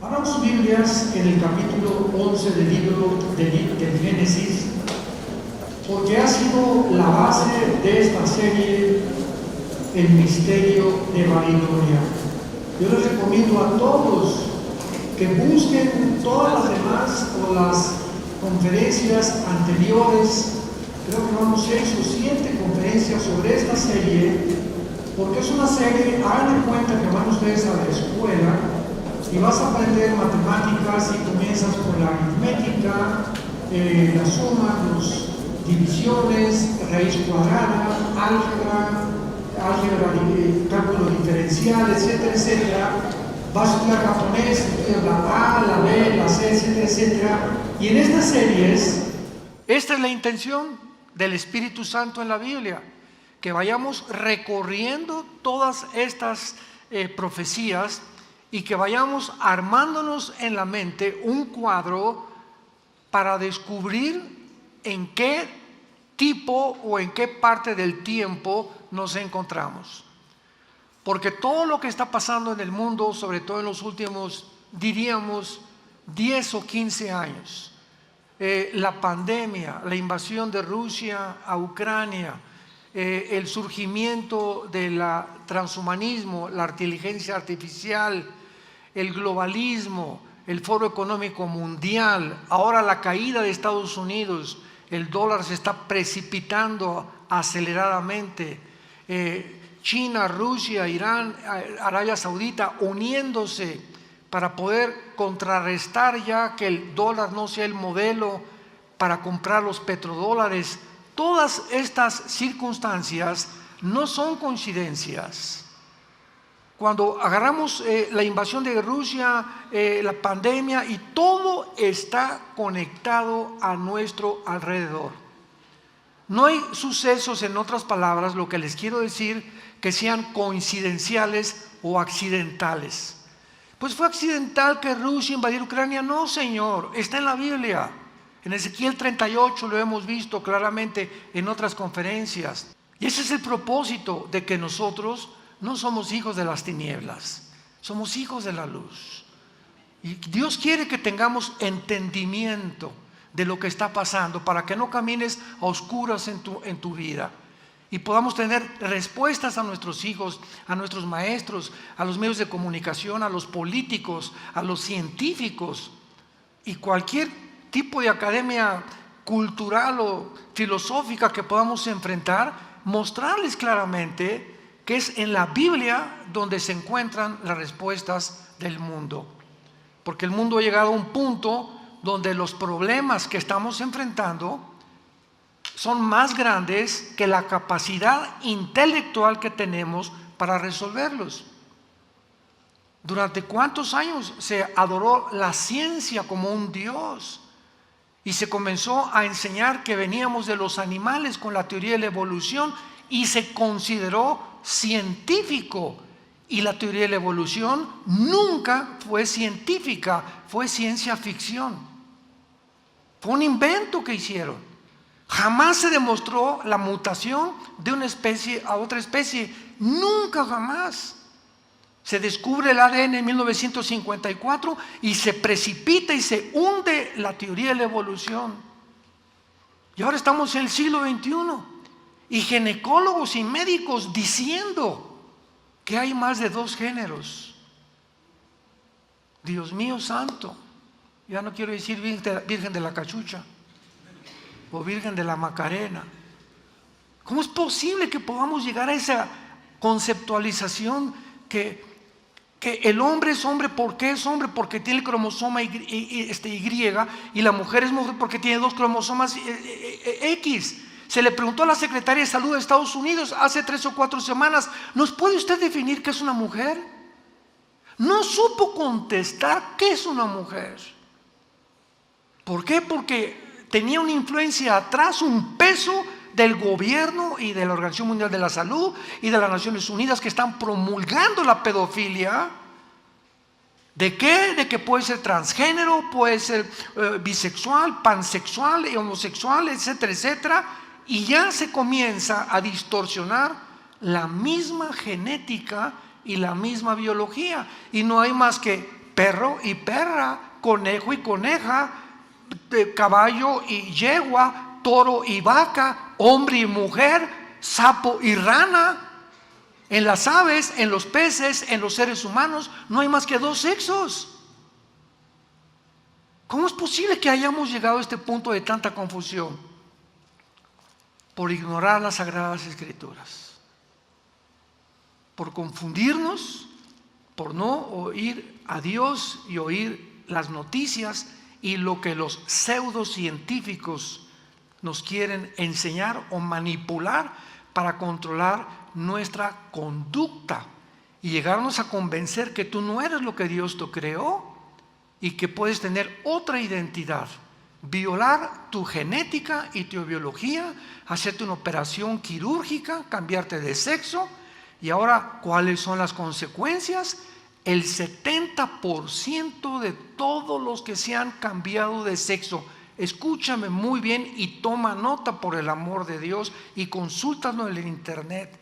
Abran sus Biblias en el capítulo 11 del libro del Génesis, porque ha sido la base de esta serie el misterio de Babilonia. Yo les recomiendo a todos que busquen todas las demás o las conferencias anteriores. Creo que vamos 6 o 7 conferencias sobre esta serie, porque es una serie, hagan de cuenta que van ustedes a la escuela y vas a aprender matemáticas y comienzas con la aritmética, la suma, las divisiones, raíz cuadrada, álgebra, cálculo diferencial, etcétera, etcétera. Vas a estudiar japonés, estudias la A, la B, la C, etcétera, etcétera. Y en estas series, esta es la intención del Espíritu Santo en la Biblia, que vayamos recorriendo todas estas profecías y que vayamos armándonos en la mente un cuadro para descubrir en qué tipo o en qué parte del tiempo nos encontramos. Porque todo lo que está pasando en el mundo, sobre todo en los últimos, diríamos, 10 o 15 años, la pandemia, la invasión de Rusia a Ucrania, el surgimiento del transhumanismo, la inteligencia artificial, el globalismo, el Foro Económico Mundial, ahora la caída de Estados Unidos, el dólar se está precipitando aceleradamente, China, Rusia, Irán, Arabia Saudita uniéndose para poder contrarrestar ya que el dólar no sea el modelo para comprar los petrodólares. Todas estas circunstancias no son coincidencias. Cuando agarramos la invasión de Rusia, la pandemia, y todo está conectado a nuestro alrededor. No hay sucesos, en otras palabras, lo que les quiero decir, que sean coincidenciales o accidentales. Pues fue accidental que Rusia invadiera Ucrania. No, señor, está en la Biblia. En Ezequiel 38 lo hemos visto claramente en otras conferencias. Y ese es el propósito de que nosotros no somos hijos de las tinieblas, somos hijos de la luz. Y Dios quiere que tengamos entendimiento de lo que está pasando para que no camines a oscuras en tu vida y podamos tener respuestas a nuestros hijos, a nuestros maestros, a los medios de comunicación, a los políticos, a los científicos y cualquier tipo de academia cultural o filosófica que podamos enfrentar, mostrarles claramente que es en la Biblia donde se encuentran las respuestas del mundo. Porque el mundo ha llegado a un punto donde los problemas que estamos enfrentando son más grandes que la capacidad intelectual que tenemos para resolverlos. ¿Durante cuántos años se adoró la ciencia como un Dios? Y se comenzó a enseñar que veníamos de los animales con la teoría de la evolución y se consideró científico, y la teoría de la evolución nunca fue científica, fue ciencia ficción, fue un invento que hicieron. Jamás se demostró la mutación de una especie a otra especie, nunca, jamás. Se descubre el ADN en 1954 y se precipita y se hunde la teoría de la evolución. Y ahora estamos en el siglo XXI. Y ginecólogos y médicos diciendo que hay más de 2 géneros. Dios mío santo, ya no quiero decir Virgen de la Cachucha o Virgen de la Macarena. ¿Cómo es posible que podamos llegar a esa conceptualización que el hombre es hombre? ¿Por qué es hombre? Porque tiene el cromosoma Y, y la mujer es mujer porque tiene 2 cromosomas X. Se le preguntó a la Secretaría de Salud de Estados Unidos hace 3 o 4 semanas, ¿nos puede usted definir qué es una mujer? No supo contestar qué es una mujer. ¿Por qué? Porque tenía una influencia atrás, un peso del gobierno y de la Organización Mundial de la Salud y de las Naciones Unidas que están promulgando la pedofilia. ¿De qué? De que puede ser transgénero, puede ser bisexual, pansexual, homosexual, etcétera, etcétera. Y ya se comienza a distorsionar la misma genética y la misma biología. Y no hay más que perro y perra, conejo y coneja, caballo y yegua, toro y vaca, hombre y mujer, sapo y rana. En las aves, en los peces, en los seres humanos, no hay más que 2 sexos. ¿Cómo es posible que hayamos llegado a este punto de tanta confusión? Por ignorar las Sagradas Escrituras, por confundirnos, por no oír a Dios y oír las noticias y lo que los pseudocientíficos nos quieren enseñar o manipular para controlar nuestra conducta y llegarnos a convencer que tú no eres lo que Dios te creó y que puedes tener otra identidad, violar tu genética y tu biología, hacerte una operación quirúrgica, cambiarte de sexo. Y ahora, ¿cuáles son las consecuencias? El 70% de todos los que se han cambiado de sexo, escúchame muy bien y toma nota por el amor de Dios y consúltalo en el internet.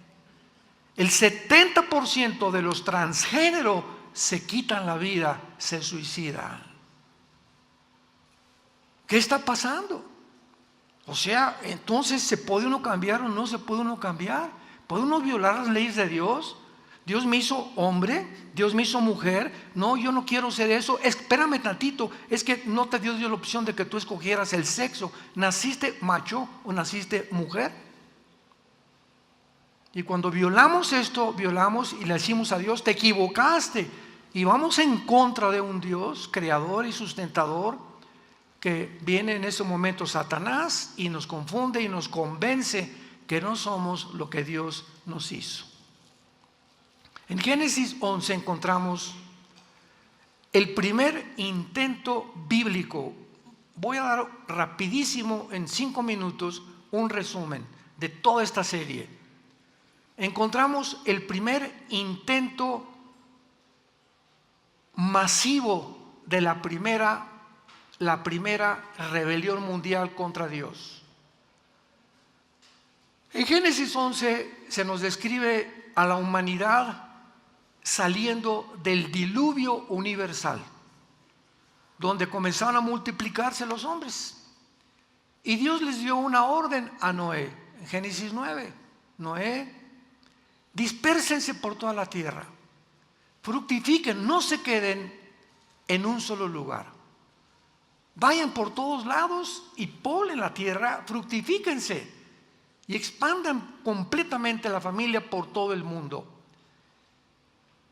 El 70% de los transgénero se quitan la vida, se suicidan. ¿Qué está pasando? O sea, entonces, ¿se puede uno cambiar o no se puede uno cambiar? ¿Puede uno violar las leyes de Dios? Dios me hizo hombre, Dios me hizo mujer. No, yo no quiero ser eso. Espérame tantito, es que no te dio Dios la opción de que tú escogieras el sexo. ¿Naciste macho o naciste mujer? Y cuando violamos esto, violamos y le decimos a Dios, te equivocaste. Y vamos en contra de un Dios creador y sustentador, que viene en ese momento Satanás y nos confunde y nos convence que no somos lo que Dios nos hizo. En Génesis 11 encontramos el primer intento bíblico. Voy a dar rapidísimo, en 5 minutos, un resumen de toda esta serie. Encontramos el primer intento masivo de la primera rebelión mundial contra Dios. En Génesis 11 se nos describe a la humanidad saliendo del diluvio universal, donde comenzaron a multiplicarse los hombres. Y Dios les dio una orden a Noé. En Génesis 9, Noé, dispérsense por toda la tierra, fructifiquen, no se queden en un solo lugar. Vayan por todos lados y poblen la tierra, fructifíquense y expandan completamente la familia por todo el mundo.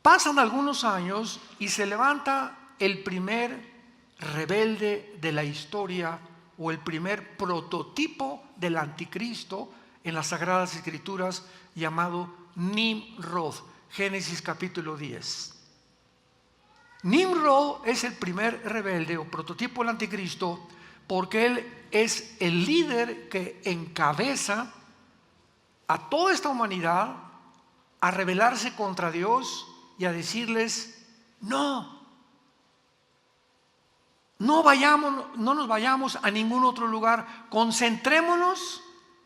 Pasan algunos años y se levanta el primer rebelde de la historia, o el primer prototipo del anticristo en las Sagradas Escrituras, llamado Nimrod. Génesis capítulo 10. Nimrod es el primer rebelde o prototipo del anticristo, porque él es el líder que encabeza a toda esta humanidad a rebelarse contra Dios y a decirles: no nos vayamos a ningún otro lugar, concentrémonos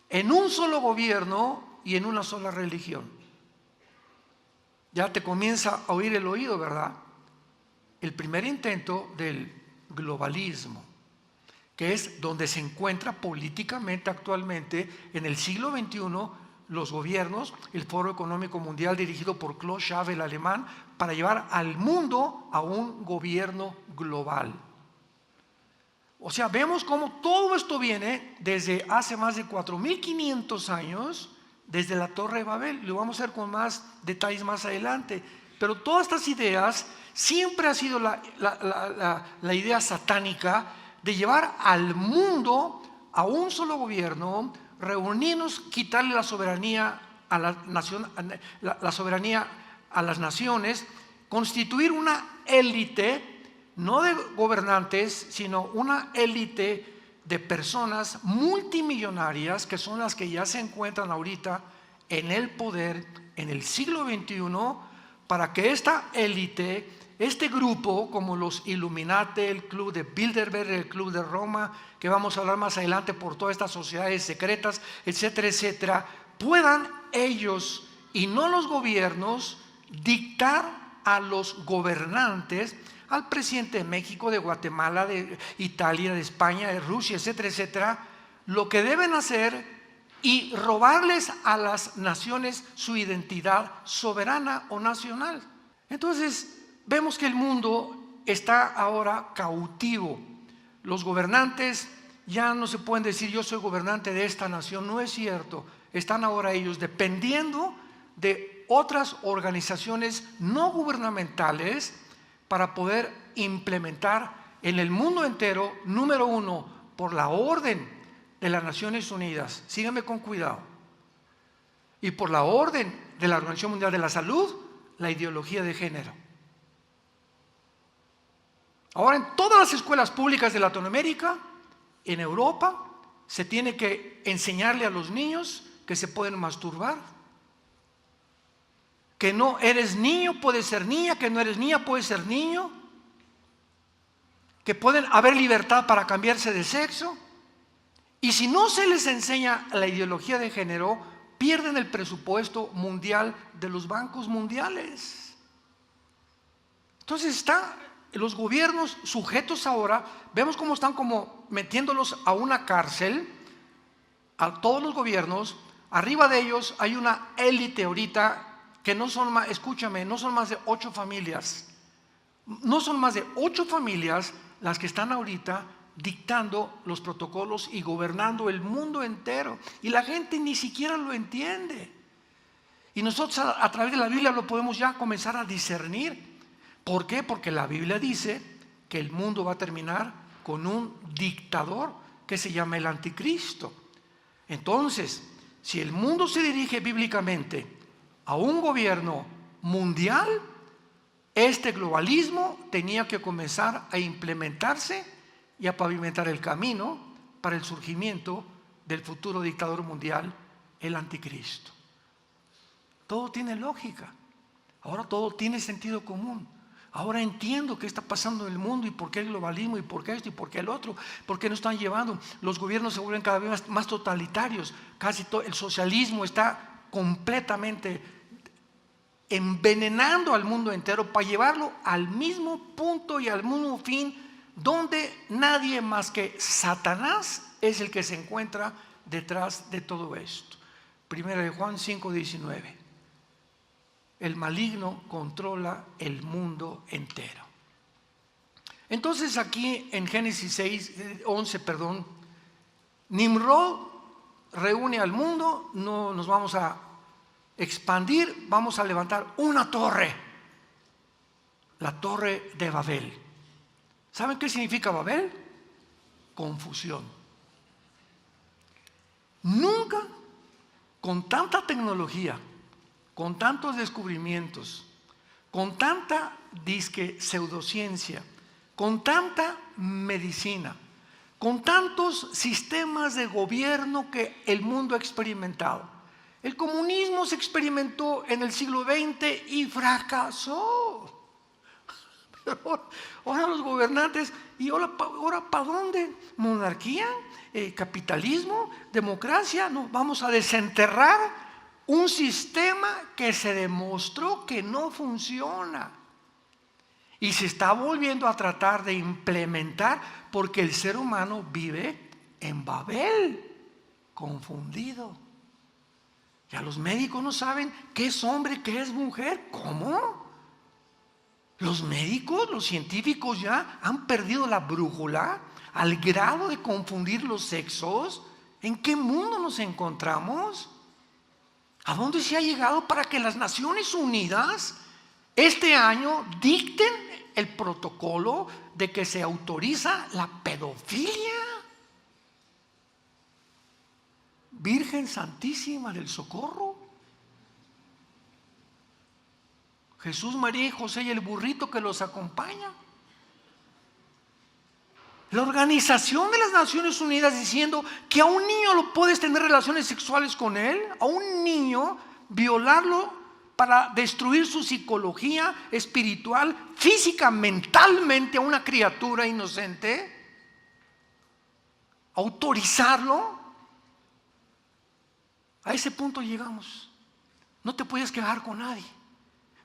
en un solo gobierno y en una sola religión. Ya te comienza a oír el oído, ¿verdad? El primer intento del globalismo, que es donde se encuentra políticamente actualmente en el siglo XXI los gobiernos, el Foro Económico Mundial dirigido por Klaus Schwab, el alemán, para llevar al mundo a un gobierno global. O sea, vemos cómo todo esto viene desde hace más de 4.500 años, desde la Torre de Babel. Lo vamos a ver con más detalles más adelante. Pero todas estas ideas siempre ha sido la idea satánica de llevar al mundo a un solo gobierno, reunirnos, quitarle la soberanía a la soberanía a las naciones, constituir una élite, no de gobernantes, sino una élite de personas multimillonarias, que son las que ya se encuentran ahorita en el poder en el siglo XXI, para que esta élite, este grupo, como los Illuminati, el Club de Bilderberg, el Club de Roma, que vamos a hablar más adelante, por todas estas sociedades secretas, etcétera, etcétera, puedan ellos y no los gobiernos dictar a los gobernantes, al presidente de México, de Guatemala, de Italia, de España, de Rusia, etcétera, etcétera, lo que deben hacer y robarles a las naciones su identidad soberana o nacional. Entonces, vemos que el mundo está ahora cautivo. Los gobernantes ya no se pueden decir yo soy gobernante de esta nación, no es cierto. Están ahora ellos dependiendo de otras organizaciones no gubernamentales para poder implementar en el mundo entero, número uno, por la orden de las Naciones Unidas, síganme con cuidado, y por la orden de la Organización Mundial de la Salud, la ideología de género. Ahora en todas las escuelas públicas de Latinoamérica, en Europa, se tiene que enseñarle a los niños que se pueden masturbar, que no eres niño, puedes ser niña, que no eres niña, puedes ser niño, que pueden haber libertad para cambiarse de sexo. Y si no se les enseña la ideología de género, pierden el presupuesto mundial de los bancos mundiales. Entonces están los gobiernos sujetos ahora, vemos cómo están como metiéndolos a una cárcel, a todos los gobiernos. Arriba de ellos hay una élite ahorita que no son más, escúchame, no son más de 8 familias. No son más de 8 familias las que están ahorita dictando los protocolos y gobernando el mundo entero. Y la gente ni siquiera lo entiende. Y nosotros a través de la Biblia lo podemos ya comenzar a discernir. ¿Por qué? Porque la Biblia dice que el mundo va a terminar con un dictador que se llama el anticristo. Entonces, si el mundo se dirige bíblicamente a un gobierno mundial, este globalismo tenía que comenzar a implementarse y a pavimentar el camino para el surgimiento del futuro dictador mundial, el anticristo. Todo tiene lógica, ahora todo tiene sentido común. Ahora entiendo qué está pasando en el mundo y por qué el globalismo y por qué esto y por qué el otro, por qué nos están llevando. Los gobiernos se vuelven cada vez más totalitarios, casi todo el socialismo está completamente envenenando al mundo entero para llevarlo al mismo punto y al mismo fin, donde nadie más que Satanás es el que se encuentra detrás de todo esto. Primera de Juan 5:19. El maligno controla el mundo entero. Entonces aquí en Génesis 11, Nimrod reúne al mundo, no nos vamos a expandir, vamos a levantar una torre, la torre de Babel. ¿Saben qué significa Babel? Confusión. Nunca con tanta tecnología, con tantos descubrimientos, con tanta disque pseudociencia, con tanta medicina, con tantos sistemas de gobierno que el mundo ha experimentado. El comunismo se experimentó en el siglo XX y fracasó. Pero ahora los gobernantes, ¿y ahora para dónde? ¿Monarquía? ¿Capitalismo? ¿Democracia? No, vamos a desenterrar un sistema que se demostró que no funciona. Y se está volviendo a tratar de implementar porque el ser humano vive en Babel, confundido. Ya los médicos no saben qué es hombre, qué es mujer. ¿Cómo? Los médicos, los científicos ya han perdido la brújula al grado de confundir los sexos. ¿En qué mundo nos encontramos? ¿A dónde se ha llegado para que las Naciones Unidas este año dicten el protocolo de que se autoriza la pedofilia? Virgen Santísima del Socorro, Jesús, María y José y el burrito que los acompaña. La Organización de las Naciones Unidas diciendo que a un niño lo puedes tener relaciones sexuales con él, a un niño violarlo para destruir su psicología espiritual, física, mentalmente a una criatura inocente, autorizarlo. A ese punto llegamos. No te puedes quejar con nadie.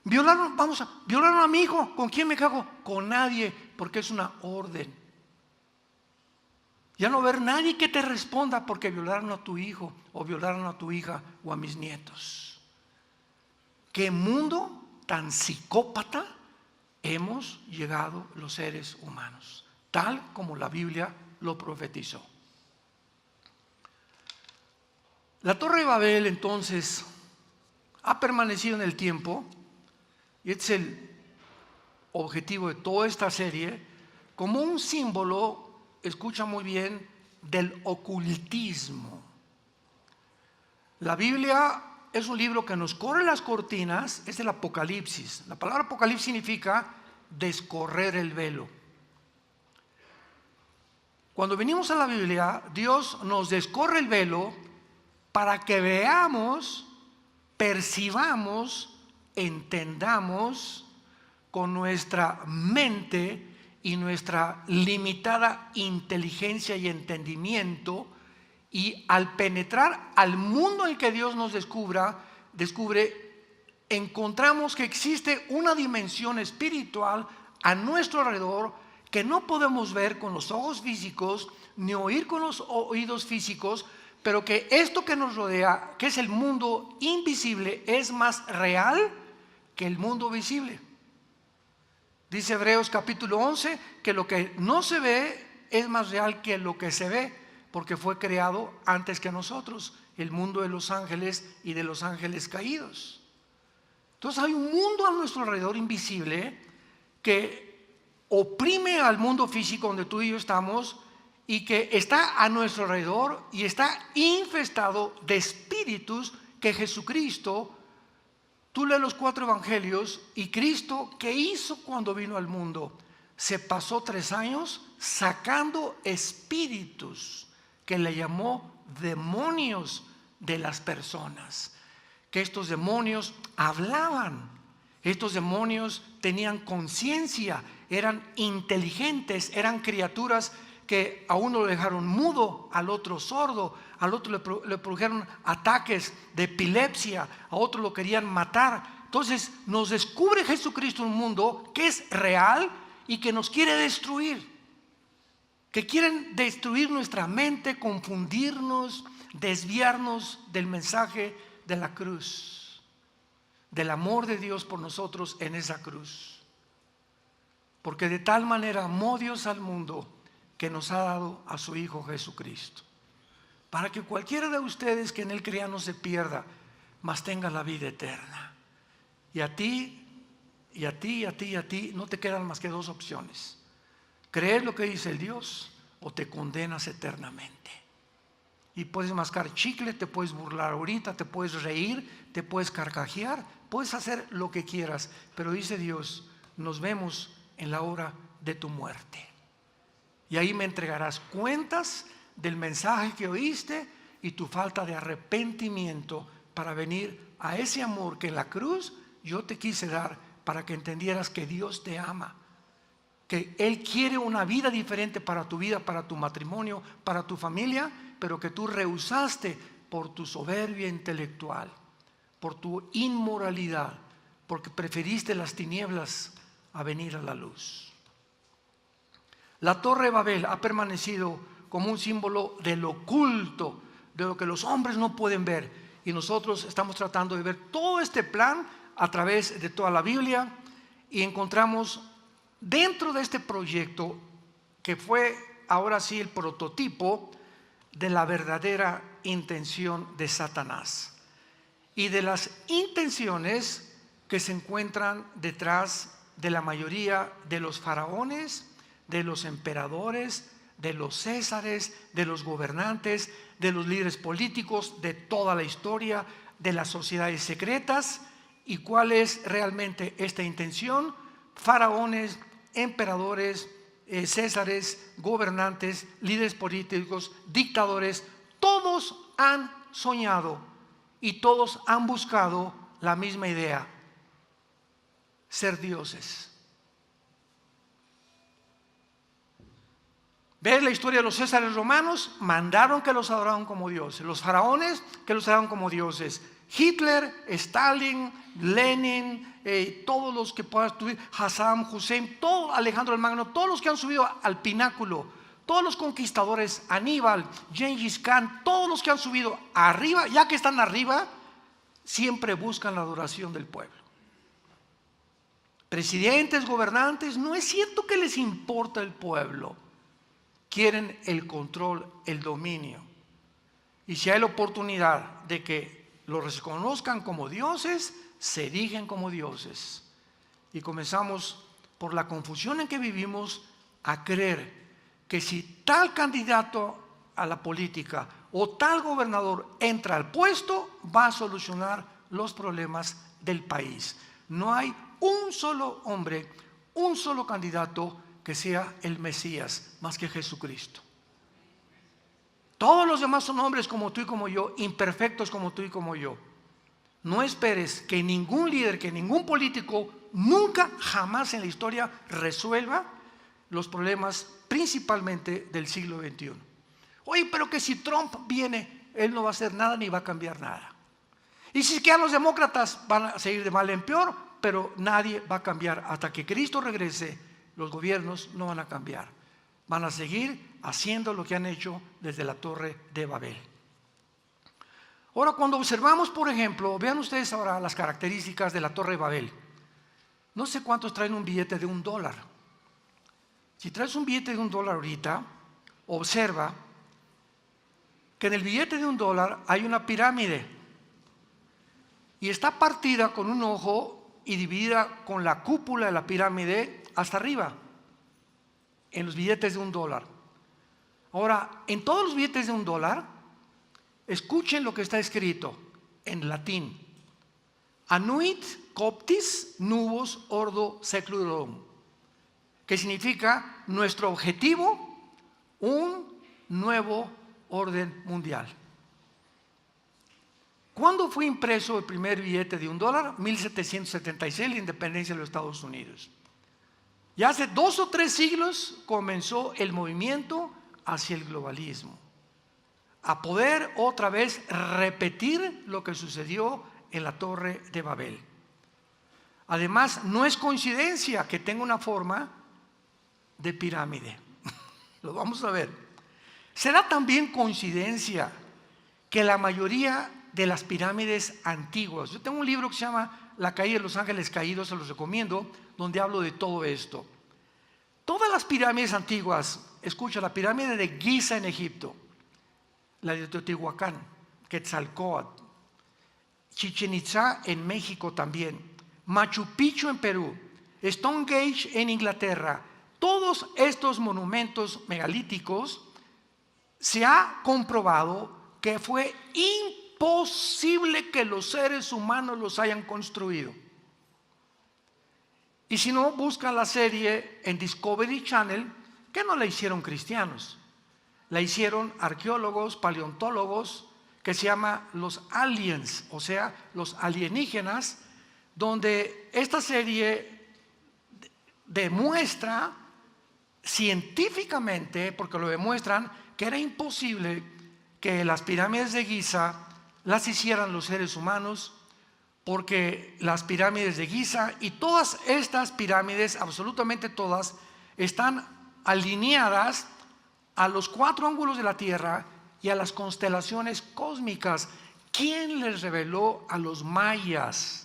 violaron a mi hijo. ¿Con quién me cago? Con nadie, porque es una orden. Ya no va a haber nadie que te responda porque violaron a tu hijo o violaron a tu hija o a mis nietos. ¿Qué mundo tan psicópata hemos llegado los seres humanos? Tal como la Biblia lo profetizó. La Torre de Babel entonces ha permanecido en el tiempo, y este es el objetivo de toda esta serie, como un símbolo, escucha muy bien, del ocultismo. La Biblia es un libro que nos corre las cortinas, es el Apocalipsis. La palabra Apocalipsis significa descorrer el velo. Cuando venimos a la Biblia, Dios nos descorre el velo para que veamos, percibamos, entendamos con nuestra mente y nuestra limitada inteligencia y entendimiento, y al penetrar al mundo en el que Dios nos descubre, encontramos que existe una dimensión espiritual a nuestro alrededor que no podemos ver con los ojos físicos ni oír con los oídos físicos, pero que esto que nos rodea, que es el mundo invisible, es más real que el mundo visible. Dice Hebreos capítulo 11 que lo que no se ve es más real que lo que se ve, porque fue creado antes que nosotros, el mundo de los ángeles y de los ángeles caídos. Entonces hay un mundo a nuestro alrededor invisible que oprime al mundo físico donde tú y yo estamos, y que está a nuestro alrededor y está infestado de espíritus que Jesucristo, tú lees los 4 evangelios, y Cristo, ¿qué hizo cuando vino al mundo? Se pasó 3 años sacando espíritus que le llamó demonios de las personas. Que estos demonios hablaban, estos demonios tenían conciencia, eran inteligentes, eran criaturas que a uno lo dejaron mudo, al otro sordo, al otro le produjeron ataques de epilepsia, a otro lo querían matar. Entonces nos descubre Jesucristo un mundo que es real y que nos quiere destruir, que quieren destruir nuestra mente, confundirnos, desviarnos del mensaje de la cruz, del amor de Dios por nosotros en esa cruz. Porque de tal manera amó Dios al mundo que nos ha dado a su Hijo Jesucristo, para que cualquiera de ustedes que en Él crea no se pierda, mas tenga la vida eterna. Y a ti, y a ti, y a ti, y a ti, no te quedan más que 2 opciones: creer lo que dice el Dios, o te condenas eternamente. Y puedes mascar chicle, te puedes burlar ahorita, te puedes reír, te puedes carcajear, puedes hacer lo que quieras, pero dice Dios: nos vemos en la hora de tu muerte. Y ahí me entregarás cuentas del mensaje que oíste y tu falta de arrepentimiento para venir a ese amor que en la cruz yo te quise dar, para que entendieras que Dios te ama, que Él quiere una vida diferente para tu vida, para tu matrimonio, para tu familia, pero que tú rehusaste por tu soberbia intelectual, por tu inmoralidad, porque preferiste las tinieblas a venir a la luz. La Torre de Babel ha permanecido como un símbolo del oculto, de lo que los hombres no pueden ver, y nosotros estamos tratando de ver todo este plan a través de toda la Biblia, y encontramos dentro de este proyecto, que fue ahora sí el prototipo de la verdadera intención de Satanás y de las intenciones que se encuentran detrás de la mayoría de los faraones, de los emperadores, de los césares, de los gobernantes, de los líderes políticos, de toda la historia, de las sociedades secretas. ¿Y cuál es realmente esta intención? Faraones, emperadores, césares, gobernantes, líderes políticos, dictadores, todos han soñado y todos han buscado la misma idea: ser dioses. ¿Ves la historia de los césares romanos? Mandaron que los adoraran como dioses. Los faraones, que los adoraran como dioses. Hitler, Stalin, Lenin, todos los que puedan subir, Saddam Hussein, todo, Alejandro el Magno, todos los que han subido al pináculo, todos los conquistadores, Aníbal, Gengis Khan, todos los que han subido arriba, ya que están arriba, siempre buscan la adoración del pueblo. Presidentes, gobernantes, no es cierto que les importa el pueblo, quieren el control, el dominio. Y si hay la oportunidad de que los reconozcan como dioses, se erigen como dioses. Y comenzamos por la confusión en que vivimos a creer que si tal candidato a la política o tal gobernador entra al puesto, va a solucionar los problemas del país. No hay un solo hombre, un solo candidato que sea el Mesías, más que Jesucristo. Todos los demás son hombres como tú y como yo, imperfectos como tú y como yo. No esperes que ningún líder, que ningún político nunca, jamás en la historia resuelva los problemas principalmente del siglo XXI. Oye, pero que si Trump viene, él no va a hacer nada ni va a cambiar nada. Y si quedan los demócratas, van a seguir de mal en peor, pero nadie va a cambiar. Hasta que Cristo regrese, los gobiernos no van a cambiar. Van a seguir haciendo lo que han hecho desde la Torre de Babel. Ahora, cuando observamos, por ejemplo, vean ustedes ahora las características de la Torre de Babel. No sé cuántos traen un billete de $1. Si traes un billete de $1 ahorita, observa que en el billete de $1 hay una pirámide y está partida con un ojo y dividida con la cúpula de la pirámide hasta arriba, en los billetes de $1. Ahora, en todos los billetes de $1, escuchen lo que está escrito en latín: Anuit coptis nubos ordo seclorum, que significa nuestro objetivo, un nuevo orden mundial. ¿Cuándo fue impreso el primer billete de $1? 1776, la independencia de los Estados Unidos. Ya hace 2 o 3 siglos comenzó el movimiento hacia el globalismo, a poder otra vez repetir lo que sucedió en la Torre de Babel. Además, no es coincidencia que tenga una forma de pirámide. Lo vamos a ver. ¿Será también coincidencia que la mayoría de las pirámides antiguas? Yo tengo un libro que se llama La caída de los ángeles caídos, se los recomiendo, donde hablo de todo esto. Todas las pirámides antiguas, escucha, la pirámide de Giza en Egipto, la de Teotihuacán, Quetzalcóatl, Chichén Itzá en México también, Machu Picchu en Perú, Stonehenge en Inglaterra, todos estos monumentos megalíticos se ha comprobado que fue imposible que los seres humanos los hayan construido. Y si no, buscan la serie en Discovery Channel, que no la hicieron cristianos, la hicieron arqueólogos, paleontólogos, que se llama Los Aliens, o sea, los alienígenas, donde esta serie demuestra científicamente, porque lo demuestran, que era imposible que las pirámides de Giza las hicieran los seres humanos, porque las pirámides de Giza y todas estas pirámides, absolutamente todas, están alineadas a los 4 ángulos de la Tierra y a las constelaciones cósmicas. ¿Quién les reveló a los mayas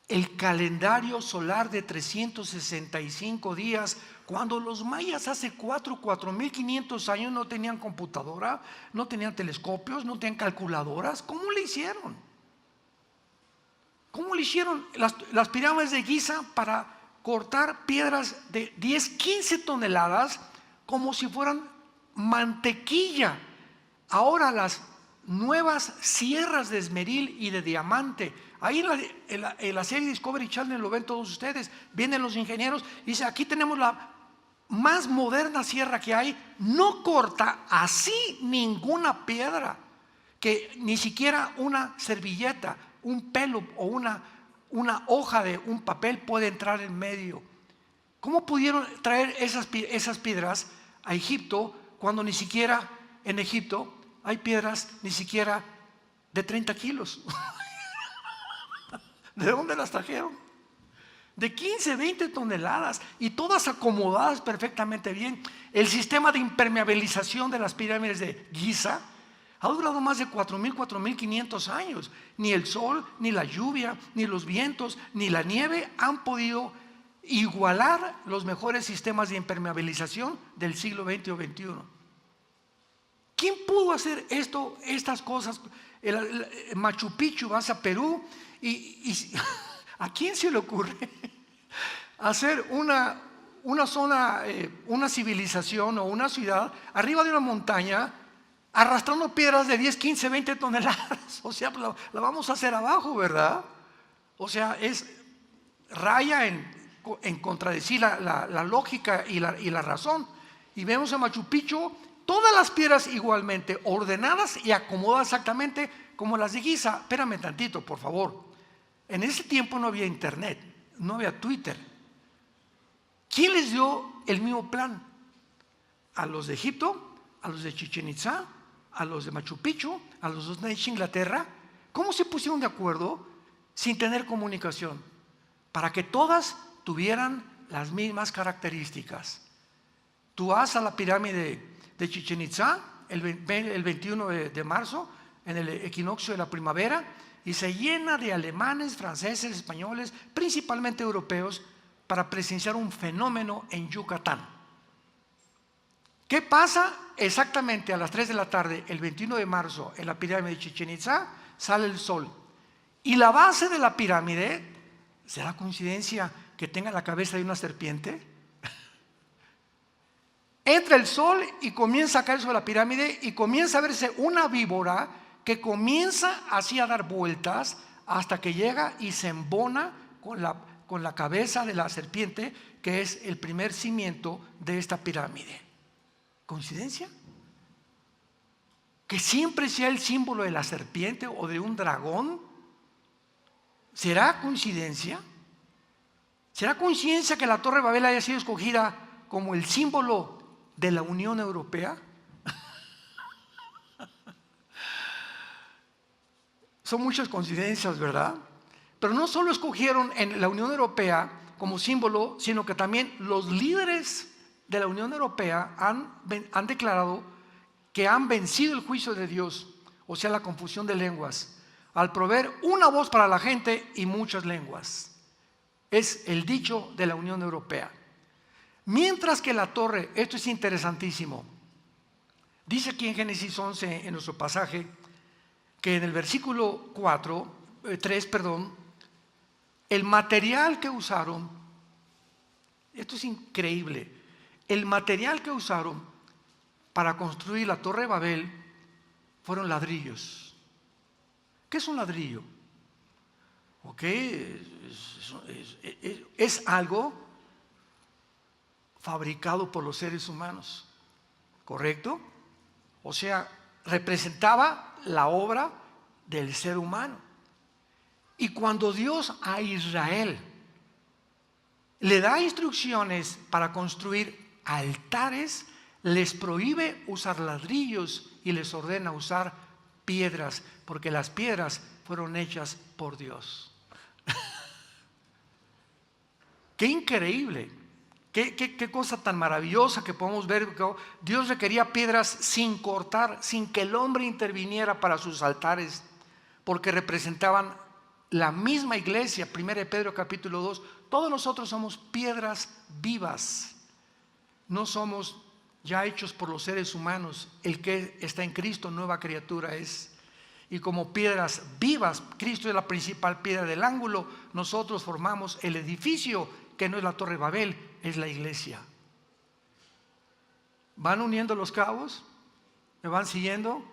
el calendario solar de 365 días, cuando los mayas hace 4.500 años no tenían computadora, no tenían telescopios, no tenían calculadoras? ¿Cómo le hicieron? ¿Cómo le hicieron las pirámides de Giza para cortar piedras de 10, 15 toneladas como si fueran mantequilla? Ahora las nuevas sierras de esmeril y de diamante, ahí en la serie Discovery Channel lo ven todos ustedes, vienen los ingenieros y dicen: aquí tenemos la más moderna sierra que hay, no corta así ninguna piedra, que ni siquiera una servilleta, un pelo o una hoja de un papel puede entrar en medio. ¿Cómo pudieron traer esas piedras a Egipto cuando ni siquiera en Egipto hay piedras ni siquiera de 30 kilos. ¿De dónde las trajeron? De 15, 20 toneladas y todas acomodadas perfectamente bien. El sistema de impermeabilización de las pirámides de Giza ha durado más de 4.000, 4.500 años. Ni el sol, ni la lluvia, ni los vientos, ni la nieve han podido igualar los mejores sistemas de impermeabilización del siglo XX o XXI. ¿Quién pudo hacer estas cosas? El Machu Picchu, vas a Perú y ¿a quién se le ocurre hacer una zona, una civilización o una ciudad arriba de una montaña arrastrando piedras de 10, 15, 20 toneladas? O sea, la vamos a hacer abajo, ¿verdad? O sea, raya en contradecir la lógica y la razón. Y vemos en Machu Picchu todas las piedras igualmente ordenadas y acomodadas exactamente como las de Giza. Espérame tantito, por favor. En ese tiempo no había internet, no había Twitter. ¿Quién les dio el mismo plan? A los de Egipto, a los de Chichén Itzá, a los de Machu Picchu, a los dos de Inglaterra. ¿Cómo se pusieron de acuerdo sin tener comunicación? Para que todas tuvieran las mismas características. Tú vas a la pirámide de Chichén Itzá el 21 de marzo, en el equinoccio de la primavera, y se llena de alemanes, franceses, españoles, principalmente europeos, para presenciar un fenómeno en Yucatán. ¿Qué pasa? Exactamente a las 3 de la tarde, el 21 de marzo, en la pirámide de Chichén Itzá, sale el sol. Y la base de la pirámide, ¿será coincidencia que tenga la cabeza de una serpiente? Entra el sol y comienza a caer sobre la pirámide y comienza a verse una víbora que comienza así a dar vueltas hasta que llega y se embona con la cabeza de la serpiente, que es el primer cimiento de esta pirámide. ¿Coincidencia? Que siempre sea el símbolo de la serpiente o de un dragón. ¿Será coincidencia? ¿Será coincidencia que la Torre de Babel haya sido escogida como el símbolo de la Unión Europea? Son muchas coincidencias, ¿verdad? Pero no solo escogieron en la Unión Europea como símbolo, sino que también los líderes de la Unión Europea han declarado que han vencido el juicio de Dios, o sea, la confusión de lenguas, al proveer una voz para la gente y muchas lenguas. Es el dicho de la Unión Europea. Mientras que la torre, esto es interesantísimo, dice aquí en Génesis 11, en nuestro pasaje, que en el versículo 3, el material que usaron, esto es increíble, el material que usaron para construir la Torre de Babel fueron ladrillos. ¿Qué es un ladrillo? ¿Ok? Es algo fabricado por los seres humanos, ¿correcto? O sea, representaba la obra del ser humano. Y cuando Dios a Israel le da instrucciones para construir altares, les prohíbe usar ladrillos y les ordena usar piedras, porque las piedras fueron hechas por Dios. ¡Qué increíble! Qué cosa tan maravillosa que podemos ver. Dios requería piedras sin cortar, sin que el hombre interviniera para sus altares, porque representaban la misma iglesia. 1 Pedro capítulo 2. Todos nosotros somos piedras vivas, no somos ya hechos por los seres humanos. El que está en Cristo, nueva criatura es. Y como piedras vivas, Cristo es la principal piedra del ángulo, nosotros formamos el edificio, que no es la Torre de Babel, es la iglesia. ¿Van uniendo los cabos? ¿Me van siguiendo?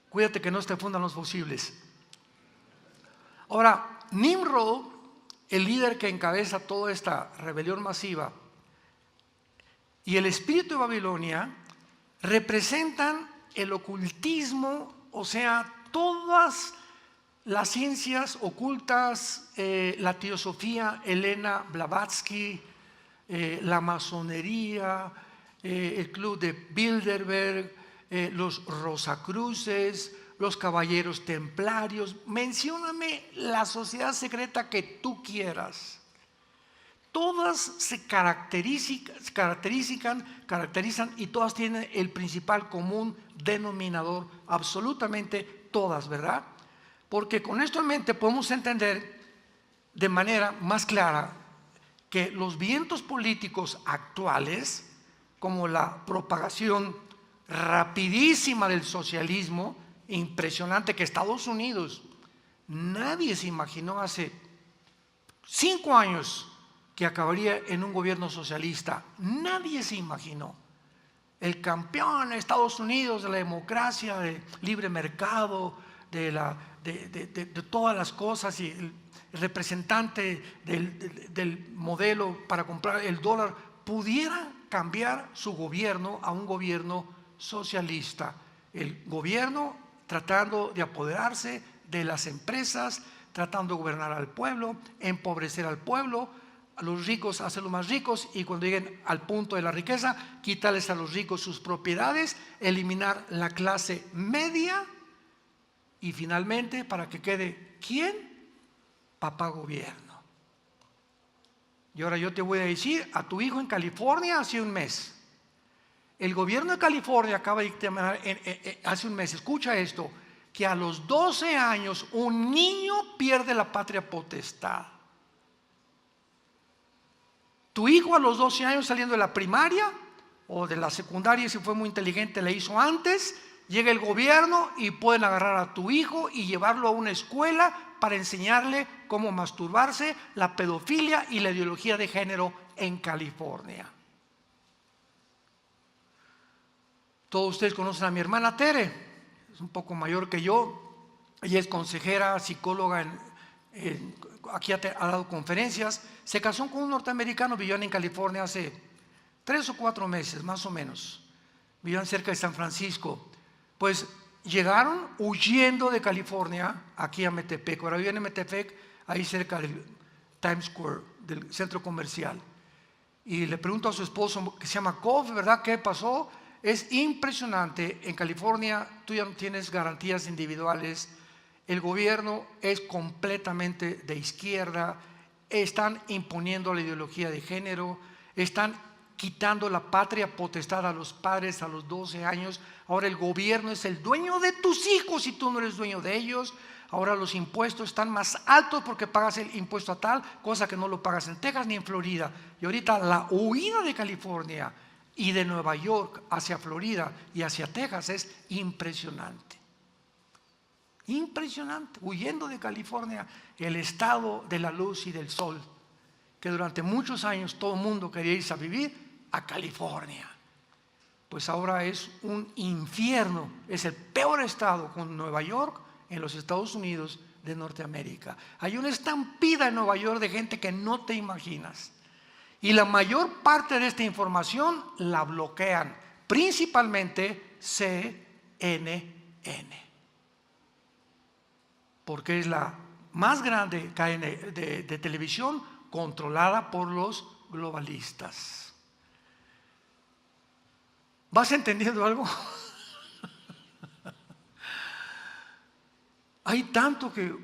Cuídate que no te fundan los fusibles. Ahora, Nimrod, el líder que encabeza toda esta rebelión masiva, y el espíritu de Babilonia representan el ocultismo, o sea, todas las ciencias ocultas, la teosofía, Elena Blavatsky, la masonería, el club de Bilderberg, los Rosacruces, los caballeros templarios, mencióname la sociedad secreta que tú quieras. Todas se caracterizan y todas tienen el principal común denominador, absolutamente todas, ¿verdad? Porque con esto en mente podemos entender de manera más clara que los vientos políticos actuales, como la propagación rapidísima del socialismo, impresionante, que Estados Unidos, nadie se imaginó hace 5 años que acabaría en un gobierno socialista. Nadie se imaginó. El campeón de Estados Unidos de la democracia, del libre mercado, de todas las cosas, y el representante del modelo para comprar el dólar, pudiera cambiar su gobierno a un gobierno socialista. El gobierno tratando de apoderarse de las empresas, tratando de gobernar al pueblo, empobrecer al pueblo, a los ricos hacerlos más ricos, y cuando lleguen al punto de la riqueza, quitarles a los ricos sus propiedades, eliminar la clase media, y finalmente, para que quede ¿quién? Papá gobierno. Y ahora yo te voy a decir, a tu hijo en California hace un mes, el gobierno de California acaba de dictaminar hace un mes, escucha esto, que a los 12 años un niño pierde la patria potestad. Tu hijo a los 12 años, saliendo de la primaria o de la secundaria, si fue muy inteligente, le hizo antes, llega el gobierno y pueden agarrar a tu hijo y llevarlo a una escuela para enseñarle cómo masturbarse, la pedofilia y la ideología de género en California. Todos ustedes conocen a mi hermana Tere, es un poco mayor que yo. Ella es consejera, psicóloga, aquí ha dado conferencias. Se casó con un norteamericano, vivían en California hace 3 o 4 meses, más o menos. Vivían cerca de San Francisco. Pues llegaron huyendo de California aquí a Metepec. Ahora viven en Metepec, ahí cerca del Times Square, del centro comercial. Y le pregunto a su esposo, que se llama Kof, ¿verdad? ¿Qué pasó? Es impresionante. En California tú ya no tienes garantías individuales. El gobierno es completamente de izquierda. Están imponiendo la ideología de género. Están quitando la patria potestad a los padres a los 12 años. Ahora el gobierno es el dueño de tus hijos y tú no eres dueño de ellos. Ahora los impuestos están más altos porque pagas el impuesto a tal, cosa que no lo pagas en Texas ni en Florida. Y ahorita la huida de California y de Nueva York hacia Florida y hacia Texas es impresionante. Impresionante. Huyendo de California, el estado de la luz y del sol, que durante muchos años todo el mundo quería irse a vivir a California. Pues ahora es un infierno, es el peor estado con Nueva York en los Estados Unidos de Norteamérica. Hay una estampida en Nueva York de gente que no te imaginas. Y la mayor parte de esta información la bloquean, principalmente CNN, porque es la más grande cadena de televisión controlada por los globalistas. ¿Vas entendiendo algo? Hay tanto que,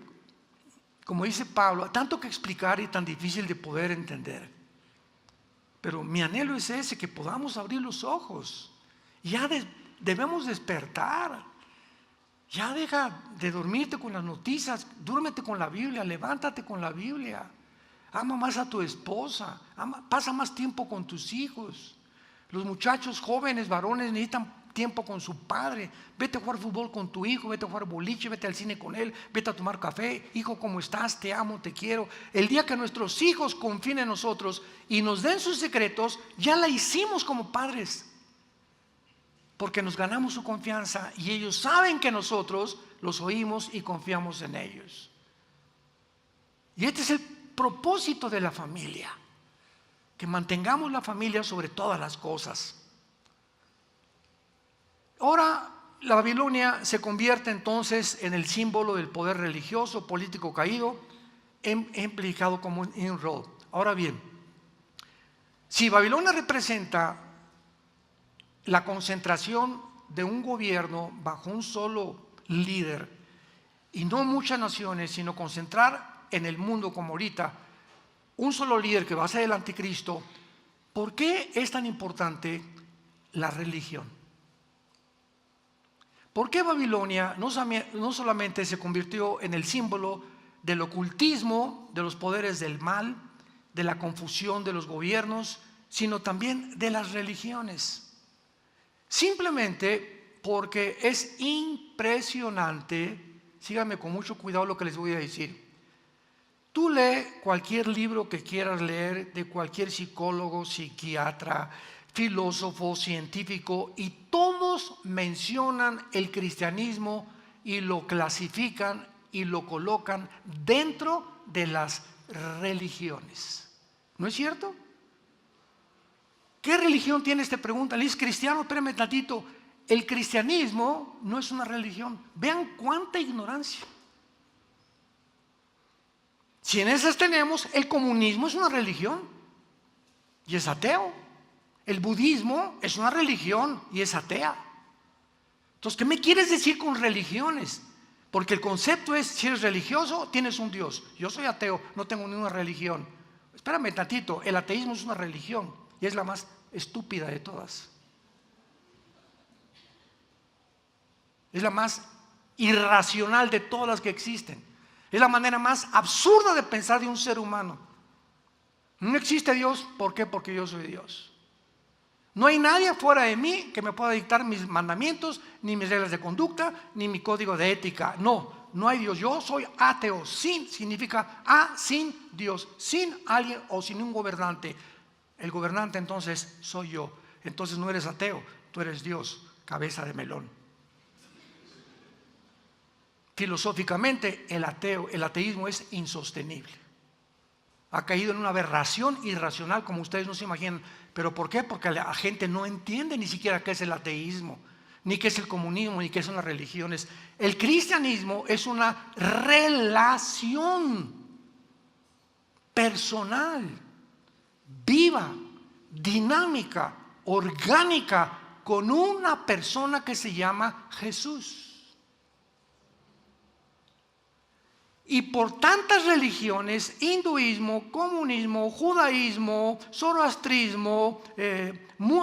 como dice Pablo, tanto que explicar y tan difícil de poder entender. Pero mi anhelo es ese, que podamos abrir los ojos. Ya debemos despertar. Ya deja de dormirte con las noticias, duérmete con la Biblia, levántate con la Biblia. Ama más a tu esposa, pasa más tiempo con tus hijos. Los muchachos jóvenes, varones, necesitan tiempo con su padre. Vete a jugar fútbol con tu hijo, vete a jugar boliche, vete al cine con él, vete a tomar café. Hijo, ¿cómo estás? Te amo, te quiero. El día que nuestros hijos confíen en nosotros y nos den sus secretos, ya la hicimos como padres, porque nos ganamos su confianza y ellos saben que nosotros los oímos y confiamos en ellos. Y este es el propósito de la familia, que mantengamos la familia sobre todas las cosas. Ahora la Babilonia se convierte entonces en el símbolo del poder religioso, político caído, implicado como un Nimrod. Ahora bien, si Babilonia representa la concentración de un gobierno bajo un solo líder. Y no muchas naciones, sino concentrar en el mundo como ahorita un solo líder que va a ser el anticristo. ¿Por qué es tan importante la religión? ¿Por qué Babilonia no solamente se convirtió en el símbolo del ocultismo, de los poderes del mal, de la confusión de los gobiernos, sino también de las religiones? Simplemente porque es impresionante. Síganme con mucho cuidado lo que les voy a decir. Tú lee cualquier libro que quieras leer de cualquier psicólogo, psiquiatra, filósofo, científico, y todos mencionan el cristianismo y lo clasifican y lo colocan dentro de las religiones. ¿No es cierto? ¿Qué religión tienes? Te preguntan. ¿Es cristiano? Espérame tantito. El cristianismo no es una religión. Vean cuánta ignorancia. Si en esas tenemos, el comunismo es una religión y es ateo. El budismo es una religión y es atea. Entonces, ¿qué me quieres decir con religiones? Porque el concepto es, si eres religioso, tienes un Dios. Yo soy ateo, no tengo ninguna religión. Espérame tantito, el ateísmo es una religión y es la más estúpida de todas. Es la más irracional de todas las que existen. Es la manera más absurda de pensar de un ser humano. No existe Dios. ¿Por qué? Porque yo soy Dios. No hay nadie fuera de mí que me pueda dictar mis mandamientos, ni mis reglas de conducta, ni mi código de ética. No hay Dios. Yo soy ateo. Sin significa sin Dios, sin alguien o sin un gobernante. El gobernante entonces soy yo. Entonces no eres ateo, tú eres Dios, cabeza de melón. Filosóficamente, el ateísmo es insostenible. Ha caído en una aberración irracional como ustedes no se imaginan. ¿Pero por qué? Porque la gente no entiende ni siquiera qué es el ateísmo, ni qué es el comunismo, ni qué son las religiones. El cristianismo es una relación personal, viva, dinámica, orgánica, con una persona que se llama Jesús. Y por tantas religiones, hinduismo, comunismo, judaísmo, zoroastrismo,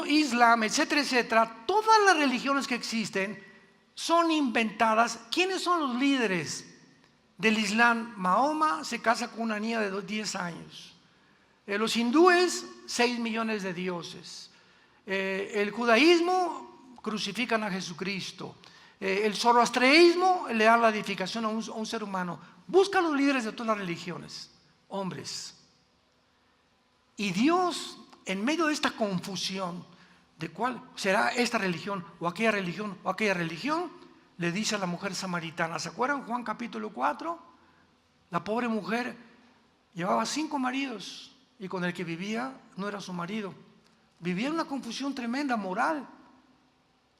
islam, etcétera, etcétera, todas las religiones que existen son inventadas. ¿Quiénes son los líderes del islam? Mahoma se casa con una niña de 10 años. Los hindúes, 6 millones de dioses. El judaísmo, crucifican a Jesucristo. El zoroastreísmo le da la edificación a un ser humano. Busca los líderes de todas las religiones, hombres. Y Dios, en medio de esta confusión de cuál será esta religión o aquella religión, le dice a la mujer samaritana. ¿Se acuerdan Juan capítulo 4? La pobre mujer llevaba 5 maridos y con el que vivía no era su marido. Vivía en una confusión tremenda moral.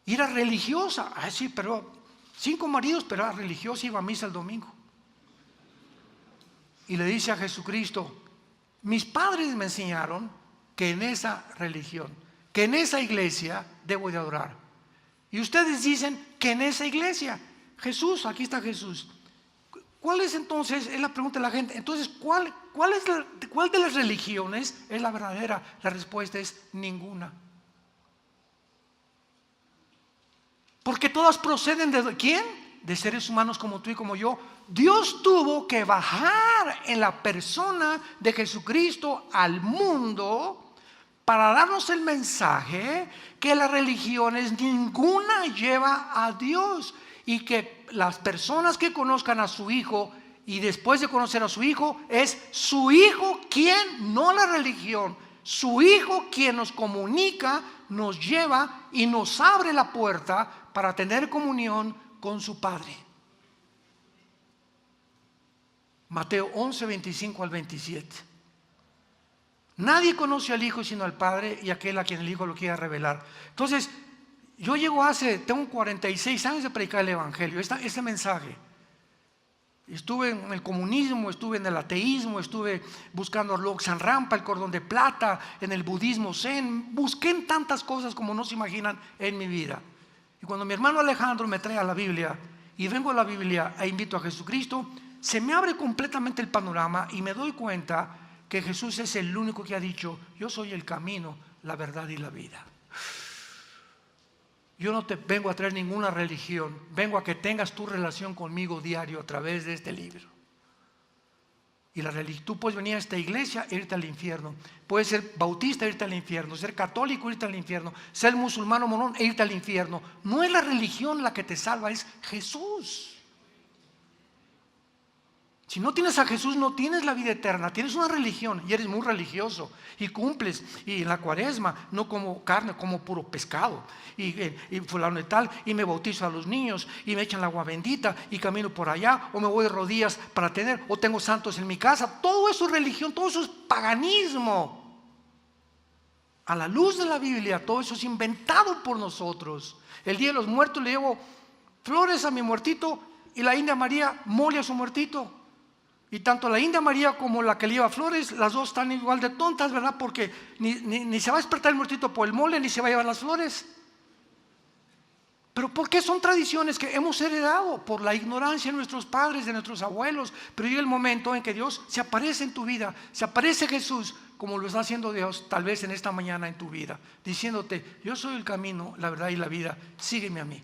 Y era religiosa. Sí, pero 5 maridos, pero era religiosa, iba a misa el domingo. Y le dice a Jesucristo: mis padres me enseñaron que en esa religión, que en esa iglesia debo de adorar. Y ustedes dicen que en esa iglesia. Jesús, aquí está Jesús. ¿Cuál es entonces? Es la pregunta de la gente. Entonces, ¿cuál de las religiones es la verdadera? La respuesta es ninguna. Porque todas proceden de ¿quién? De seres humanos como tú y como yo. Dios tuvo que bajar en la persona de Jesucristo al mundo para darnos el mensaje que las religiones ninguna lleva a Dios, y que las personas que conozcan a su Hijo y después de conocer a su Hijo, es su Hijo quien, no la religión, su Hijo quien nos comunica, nos lleva y nos abre la puerta para tener comunión con su Padre. Mateo 11, 25 al 27. Nadie conoce al Hijo sino al Padre y aquel a quien el Hijo lo quiera revelar. Entonces, yo tengo 46 años de predicar el Evangelio, este mensaje. Estuve en el comunismo, estuve en el ateísmo, estuve buscando Lobsang Rampa, el cordón de plata, en el budismo zen, busqué en tantas cosas como no se imaginan en mi vida. Y cuando mi hermano Alejandro me trae a la Biblia y vengo a la Biblia e invito a Jesucristo, se me abre completamente el panorama y me doy cuenta que Jesús es el único que ha dicho: yo soy el camino, la verdad y la vida. Yo no te vengo a traer ninguna religión, vengo a que tengas tu relación conmigo diario a través de este libro. Y tú puedes venir a esta iglesia e irte al infierno, puedes ser bautista e irte al infierno, ser católico e irte al infierno, ser musulmán o mormón e irte al infierno. No es la religión la que te salva, es Jesús. Si no tienes a Jesús, no tienes la vida eterna. Tienes una religión y eres muy religioso y cumples, y en la cuaresma no como carne, como puro pescado y fulano y tal, y me bautizo a los niños y me echan el agua bendita y camino por allá, o me voy de rodillas para tener, o tengo santos en mi casa. Todo eso es religión, todo eso es paganismo. A la luz de la Biblia, todo eso es inventado por nosotros. El día de los muertos le llevo flores a mi muertito y la India María mole a su muertito. Y tanto la India María como la que le lleva flores, las dos están igual de tontas, ¿verdad? Porque ni se va a despertar el muertito por el mole, ni se va a llevar las flores. Pero ¿por qué? Son tradiciones que hemos heredado por la ignorancia de nuestros padres, de nuestros abuelos. Pero llega el momento en que Dios se aparece en tu vida, se aparece Jesús, como lo está haciendo Dios tal vez en esta mañana en tu vida, diciéndote: yo soy el camino, la verdad y la vida, sígueme a mí.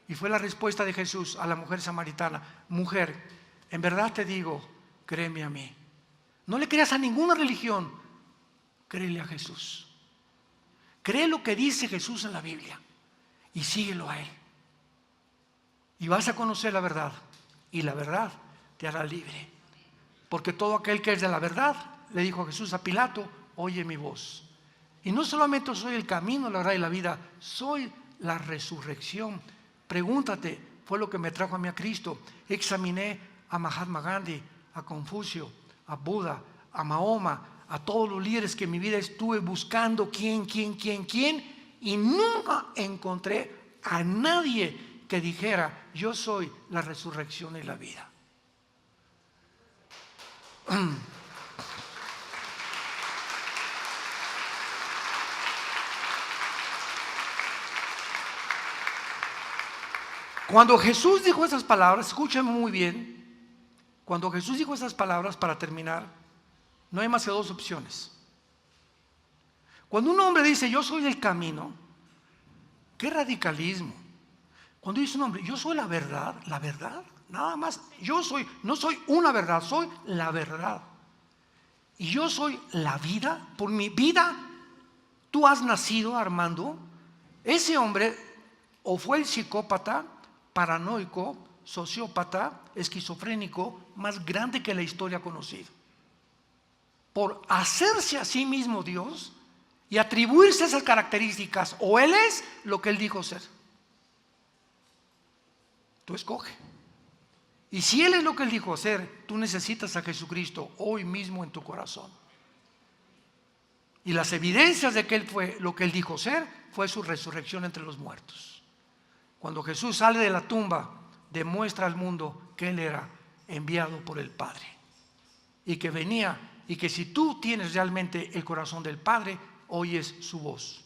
Y fue la respuesta de Jesús a la mujer samaritana: mujer, en verdad te digo, créeme a mí. No le creas a ninguna religión, créele a Jesús. Cree lo que dice Jesús en la Biblia y síguelo a Él. Y vas a conocer la verdad, y la verdad te hará libre. Porque todo aquel que es de la verdad, le dijo Jesús a Pilato, oye mi voz. Y no solamente soy el camino, la verdad y la vida, soy la resurrección. Pregúntate, fue lo que me trajo a mí a Cristo. Examiné a Mahatma Gandhi, a Confucio, a Buda, a Mahoma, a todos los líderes que en mi vida estuve buscando quién, y nunca encontré a nadie que dijera: yo soy la resurrección y la vida. Cuando Jesús dijo esas palabras, escúchame muy bien, cuando Jesús dijo esas palabras, para terminar, no hay más que dos opciones. Cuando un hombre dice: yo soy el camino, qué radicalismo. Cuando dice un hombre: yo soy la verdad, nada más, no soy una verdad, soy la verdad. Y yo soy la vida, por mi vida tú has nacido, Armando. Ese hombre o fue el psicópata, paranoico, sociópata, esquizofrénico más grande que la historia ha conocido. Por hacerse a sí mismo Dios y atribuirse esas características, o Él es lo que Él dijo ser. Tú escoge. Y si Él es lo que Él dijo ser, tú necesitas a Jesucristo hoy mismo en tu corazón. Y las evidencias de que Él fue lo que Él dijo ser fue su resurrección entre los muertos. Cuando Jesús sale de la tumba, demuestra al mundo que Él era enviado por el Padre y que venía, y que si tú tienes realmente el corazón del Padre, oyes su voz.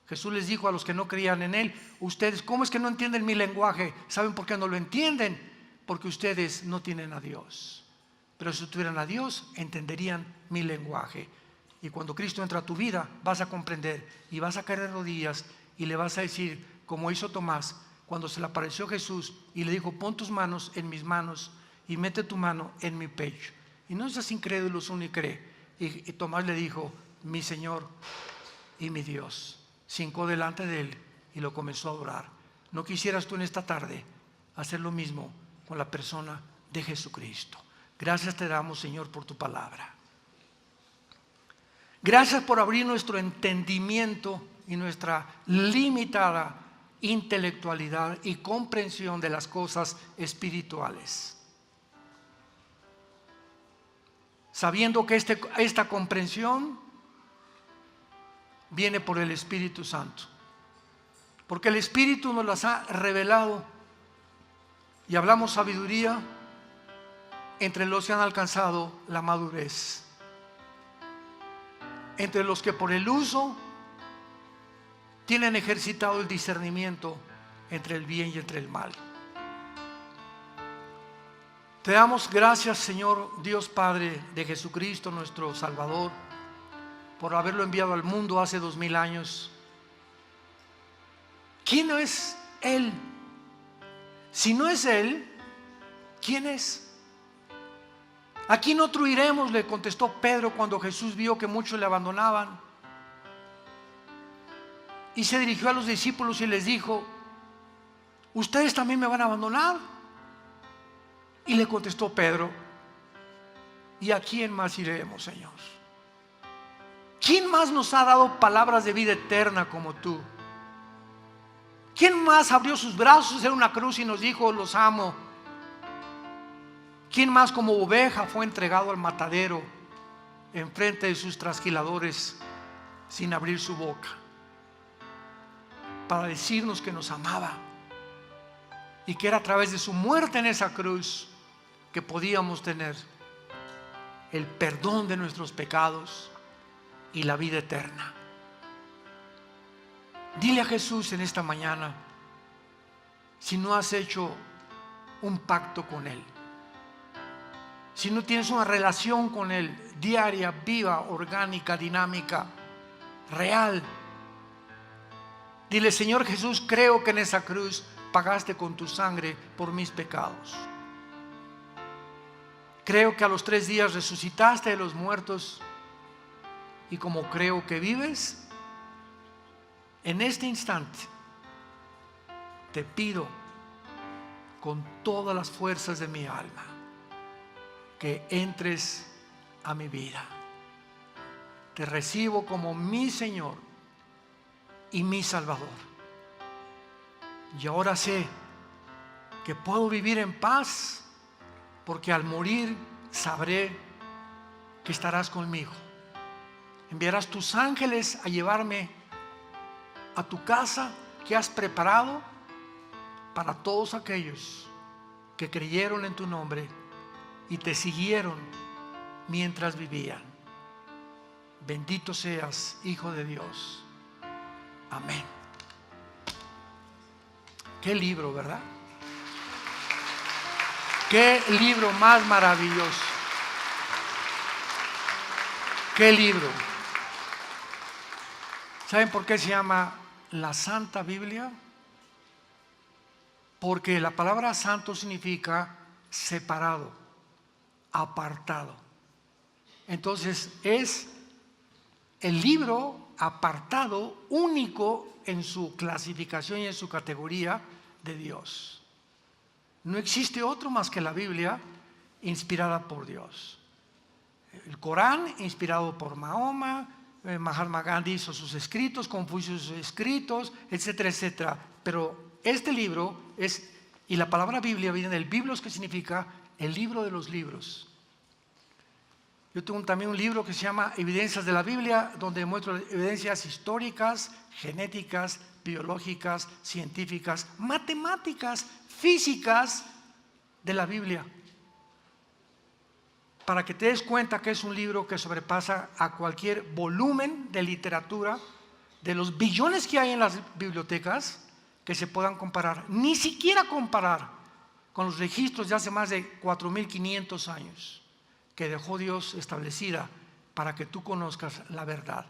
Jesús les dijo a los que no creían en Él: ustedes, ¿cómo es que no entienden mi lenguaje? ¿Saben por qué no lo entienden? Porque ustedes no tienen a Dios. Pero si tuvieran a Dios, entenderían mi lenguaje. Y cuando Cristo entra a tu vida, vas a comprender y vas a caer de rodillas y le vas a decir, como hizo Tomás cuando se le apareció Jesús y le dijo: pon tus manos en mis manos y mete tu mano en mi pecho. Y no seas incrédulo, uno y cree. Y Tomás le dijo: mi Señor y mi Dios. Se hincó delante de Él y lo comenzó a adorar. ¿No quisieras tú en esta tarde hacer lo mismo con la persona de Jesucristo? Gracias te damos, Señor, por tu palabra. Gracias por abrir nuestro entendimiento y nuestra limitada intelectualidad y comprensión de las cosas espirituales, sabiendo que esta comprensión viene por el Espíritu Santo, porque el Espíritu nos las ha revelado. Y hablamos sabiduría entre los que han alcanzado la madurez, entre los que por el uso tienen ejercitado el discernimiento entre el bien y entre el mal. Te damos gracias, Señor Dios Padre de Jesucristo, nuestro Salvador, por haberlo enviado al mundo hace 2000 años. ¿Quién es Él? Si no es Él, ¿quién es? ¿A quién otro iremos?, le contestó Pedro cuando Jesús vio que muchos le abandonaban. Y se dirigió a los discípulos y les dijo: ¿ustedes también me van a abandonar? Y le contestó Pedro: ¿y a quién más iremos, Señor? ¿Quién más nos ha dado palabras de vida eterna como tú? ¿Quién más abrió sus brazos en una cruz y nos dijo: los amo? ¿Quién más como oveja fue entregado al matadero en frente de sus trasquiladores sin abrir su boca, para decirnos que nos amaba y que era a través de su muerte en esa cruz que podíamos tener el perdón de nuestros pecados y la vida eterna? Dile a Jesús en esta mañana si no has hecho un pacto con Él, si no tienes una relación con Él diaria, viva, orgánica, dinámica, real. Dile: Señor Jesús, creo que en esa cruz pagaste con tu sangre por mis pecados. Creo que a los 3 días resucitaste de los muertos, y como creo que vives, en este instante te pido con todas las fuerzas de mi alma que entres a mi vida. Te recibo como mi Señor y mi Salvador. Y ahora sé que puedo vivir en paz, porque al morir sabré que estarás conmigo. Enviarás tus ángeles a llevarme a tu casa que has preparado para todos aquellos que creyeron en tu nombre y te siguieron mientras vivían. Bendito seas, Hijo de Dios. Amén. Qué libro, ¿verdad? Qué libro más maravilloso. Qué libro. ¿Saben por qué se llama la Santa Biblia? Porque la palabra santo significa separado, apartado. Entonces es el libro apartado, único en su clasificación y en su categoría de Dios. No existe otro más que la Biblia, inspirada por Dios. El Corán, inspirado por Mahoma, Mahatma Gandhi hizo sus escritos, Confucio sus escritos, etcétera, etcétera. Pero este libro es, y la palabra Biblia viene del biblos, que significa el libro de los libros. Yo tengo también un libro que se llama Evidencias de la Biblia, donde muestro evidencias históricas, genéticas, biológicas, científicas, matemáticas, físicas de la Biblia, para que te des cuenta que es un libro que sobrepasa a cualquier volumen de literatura de los billones que hay en las bibliotecas que se puedan comparar, ni siquiera comparar con los registros de hace más de 4500 años que dejó Dios establecida para que tú conozcas la verdad.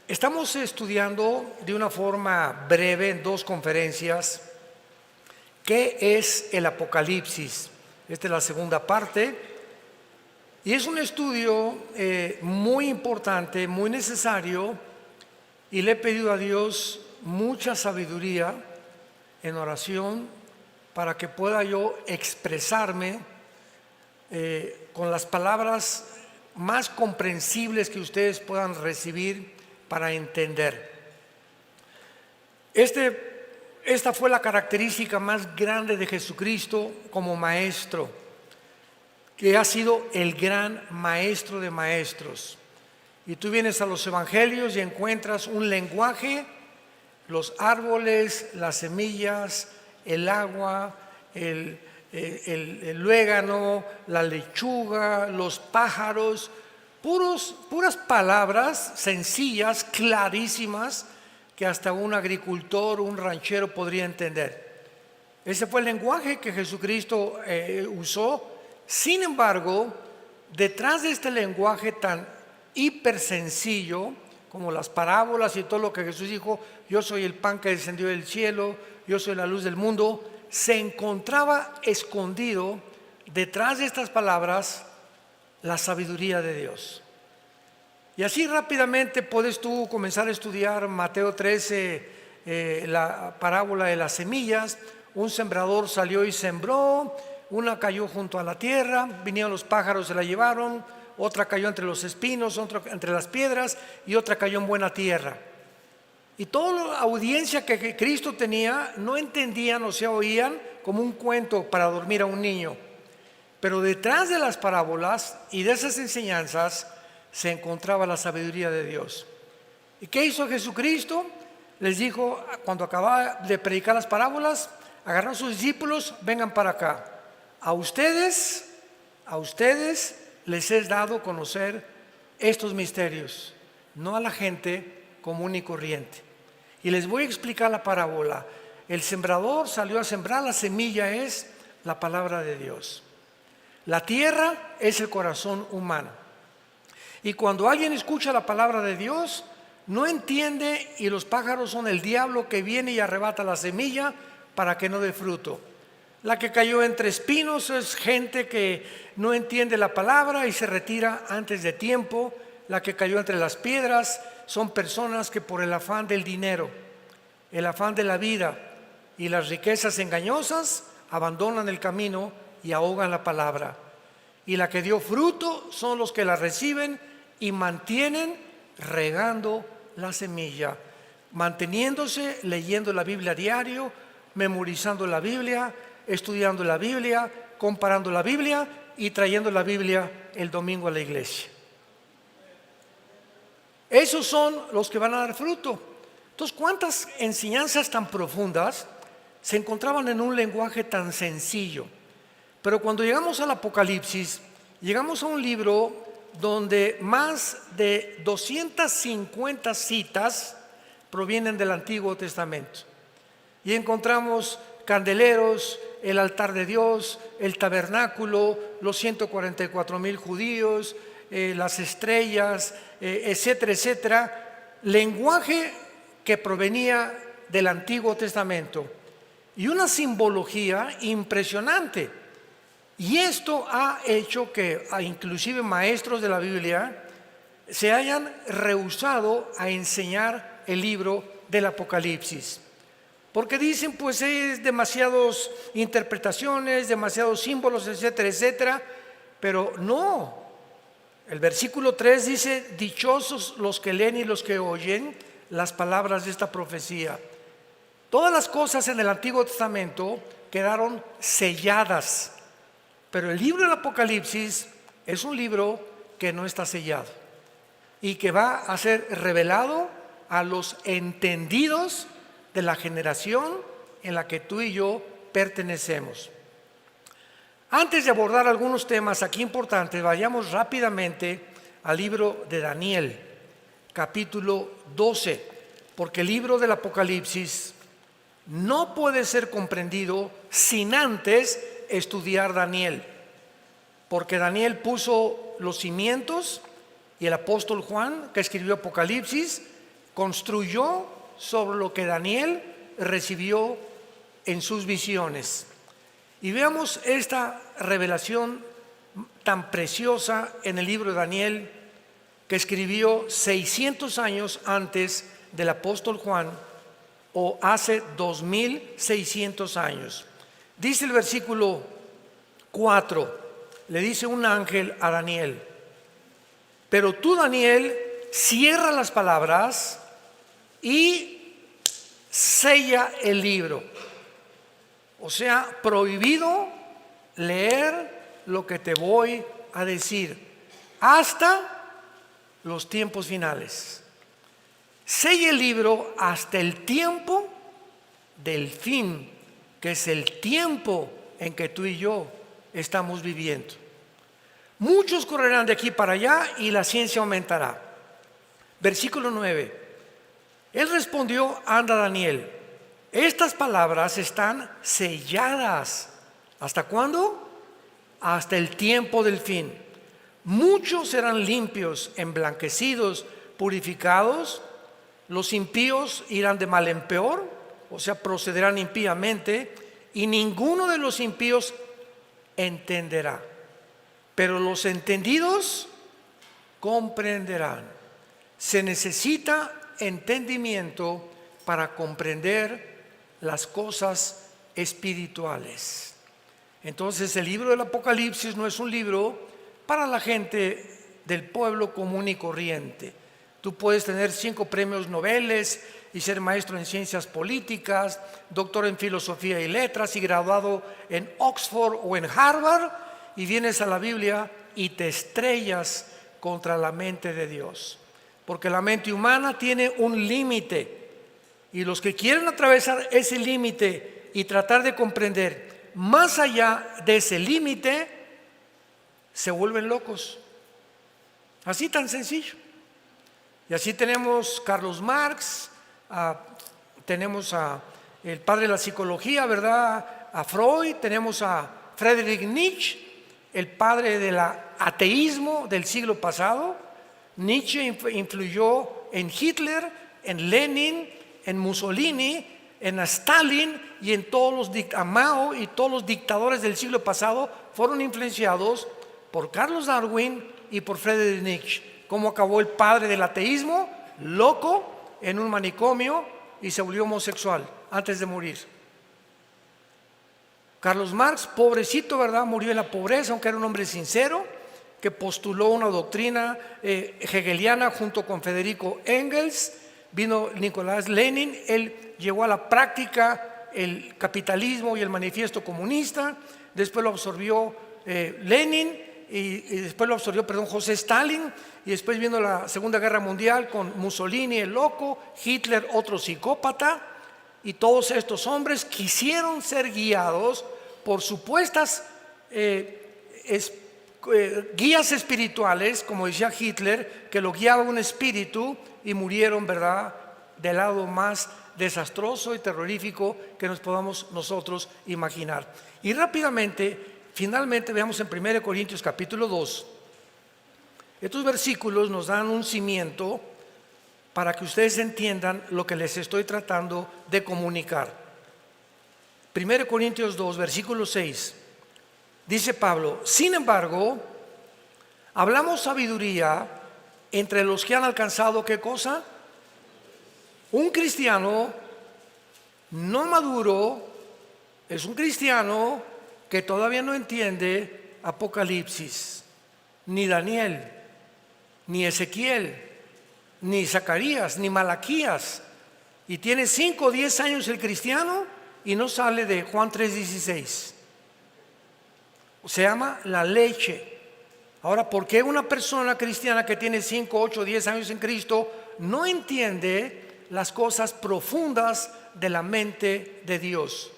Estamos estudiando de una forma breve en 2 conferencias qué es el Apocalipsis. Esta es la segunda parte. Y es un estudio muy importante, muy necesario, y le he pedido a Dios mucha sabiduría en oración para que pueda yo expresarme con las palabras más comprensibles que ustedes puedan recibir para entender. Esta fue la característica más grande de Jesucristo como maestro, que ha sido el gran maestro de maestros. Y tú vienes a los evangelios y encuentras un lenguaje, los árboles, las semillas, el agua, el luégano, la lechuga, los pájaros, puras palabras sencillas, clarísimas, que hasta un agricultor, un ranchero podría entender. Ese fue el lenguaje que Jesucristo usó. Sin embargo, detrás de este lenguaje tan hiper sencillo, como las parábolas y todo lo que Jesús dijo, yo soy el pan que descendió del cielo, yo soy la luz del mundo, se encontraba escondido detrás de estas palabras la sabiduría de Dios. Y así rápidamente puedes tú comenzar a estudiar Mateo 13, la parábola de las semillas. Un sembrador salió y sembró, una cayó junto a la tierra, vinieron los pájaros, se la llevaron, otra cayó entre los espinos, otra entre las piedras y otra cayó en buena tierra. Y toda la audiencia que Cristo tenía no entendían o se oían como un cuento para dormir a un niño. Pero detrás de las parábolas y de esas enseñanzas se encontraba la sabiduría de Dios. ¿Y qué hizo Jesucristo? Les dijo, cuando acababa de predicar las parábolas, agarró a sus discípulos, vengan para acá. A ustedes les he dado a conocer estos misterios, no a la gente común y corriente. Y les voy a explicar la parábola. El sembrador salió a sembrar, la semilla es la palabra de Dios. La tierra es el corazón humano. Y cuando alguien escucha la palabra de Dios, no entiende, y los pájaros son el diablo que viene y arrebata la semilla para que no dé fruto. La que cayó entre espinos es gente que no entiende la palabra y se retira antes de tiempo. La que cayó entre las piedras son personas que por el afán del dinero, el afán de la vida y las riquezas engañosas abandonan el camino y ahogan la palabra. Y la que dio fruto son los que la reciben y mantienen regando la semilla, manteniéndose, leyendo la Biblia a diario, memorizando la Biblia, estudiando la Biblia, comparando la Biblia y trayendo la Biblia el domingo a la iglesia. Esos son los que van a dar fruto. Entonces, ¿cuántas enseñanzas tan profundas se encontraban en un lenguaje tan sencillo? Pero cuando llegamos al Apocalipsis, llegamos a un libro donde más de 250 citas provienen del Antiguo Testamento. Y encontramos candeleros, el altar de Dios, el tabernáculo, los 144,000 judíos, las estrellas, etcétera, etcétera. Lenguaje que provenía del Antiguo Testamento y una simbología impresionante. Y esto ha hecho que inclusive maestros de la Biblia se hayan rehusado a enseñar el libro del Apocalipsis. Porque dicen, pues es demasiadas interpretaciones, demasiados símbolos, etcétera, etcétera. Pero no. El versículo 3 dice, dichosos los que leen y los que oyen las palabras de esta profecía. Todas las cosas en el Antiguo Testamento quedaron selladas. Pero el libro del Apocalipsis es un libro que no está sellado y que va a ser revelado a los entendidos de la generación en la que tú y yo pertenecemos. Antes de abordar algunos temas aquí importantes, vayamos rápidamente al libro de Daniel, capítulo 12, porque el libro del Apocalipsis no puede ser comprendido sin antes estudiar Daniel, porque Daniel puso los cimientos y el apóstol Juan, que escribió Apocalipsis, construyó sobre lo que Daniel recibió en sus visiones. Y veamos esta revelación tan preciosa en el libro de Daniel, que escribió 600 años antes del apóstol Juan, o hace 2600 años. Dice el versículo 4, le dice un ángel a Daniel: pero tú, Daniel, cierra las palabras y sella el libro. O sea, prohibido leer lo que te voy a decir hasta los tiempos finales. Sella el libro hasta el tiempo del fin, que es el tiempo en que tú y yo estamos viviendo. Muchos correrán de aquí para allá y la ciencia aumentará. Versículo 9. Él respondió: anda, Daniel, estas palabras están selladas. ¿Hasta cuándo? Hasta el tiempo del fin. Muchos serán limpios, emblanquecidos, purificados. Los impíos irán de mal en peor, o sea, procederán impíamente, y ninguno de los impíos entenderá. Pero los entendidos comprenderán. Se necesita entendimiento para comprender las cosas espirituales. Entonces, el libro del Apocalipsis no es un libro para la gente del pueblo común y corriente. Tú puedes tener 5 premios Nobel y ser maestro en ciencias políticas, doctor en filosofía y letras y graduado en Oxford o en Harvard, y vienes a la Biblia y te estrellas contra la mente de Dios, porque la mente humana tiene un límite, y los que quieren atravesar ese límite y tratar de comprender más allá de ese límite se vuelven locos. Así tan sencillo. Y así tenemos Carlos Marx, tenemos a el padre de la psicología, ¿verdad?, a Freud, tenemos a Friedrich Nietzsche, el padre del ateísmo del siglo pasado. Nietzsche influyó en Hitler, en Lenin, en Mussolini, en Stalin y en todos los Mao, y todos los dictadores del siglo pasado fueron influenciados por Carlos Darwin y por Friedrich Nietzsche. ¿Cómo acabó el padre del ateísmo? Loco, en un manicomio, y se volvió homosexual antes de morir. Carlos Marx, pobrecito, ¿verdad?, murió en la pobreza, aunque era un hombre sincero, que postuló una doctrina hegeliana junto con Federico Engels. Vino Nicolás Lenin, él llevó a la práctica el capitalismo y el manifiesto comunista. Después lo absorbió Lenin, y después lo absorbió, José Stalin, y después vino la Segunda Guerra Mundial con Mussolini, el loco, Hitler, otro psicópata, y todos estos hombres quisieron ser guiados por supuestas guías espirituales, como decía Hitler, que lo guiaba un espíritu, y murieron, ¿verdad?, del lado más desastroso y terrorífico que nos podamos nosotros imaginar. Y rápidamente, finalmente, veamos en 1 Corintios capítulo 2. Estos versículos nos dan un cimiento para que ustedes entiendan lo que les estoy tratando de comunicar. 1 Corintios 2, versículo 6. Dice Pablo: sin embargo, hablamos sabiduría entre los que han alcanzado, ¿qué cosa? Un cristiano no maduro es un cristiano que todavía no entiende Apocalipsis, ni Daniel, ni Ezequiel, ni Zacarías, ni Malaquías, y tiene 5 o 10 años el cristiano y no sale de Juan 3:16. Se llama la leche. Ahora, ¿por qué una persona cristiana que tiene 5, 8, 10 años en Cristo no entiende las cosas profundas de la mente de Dios?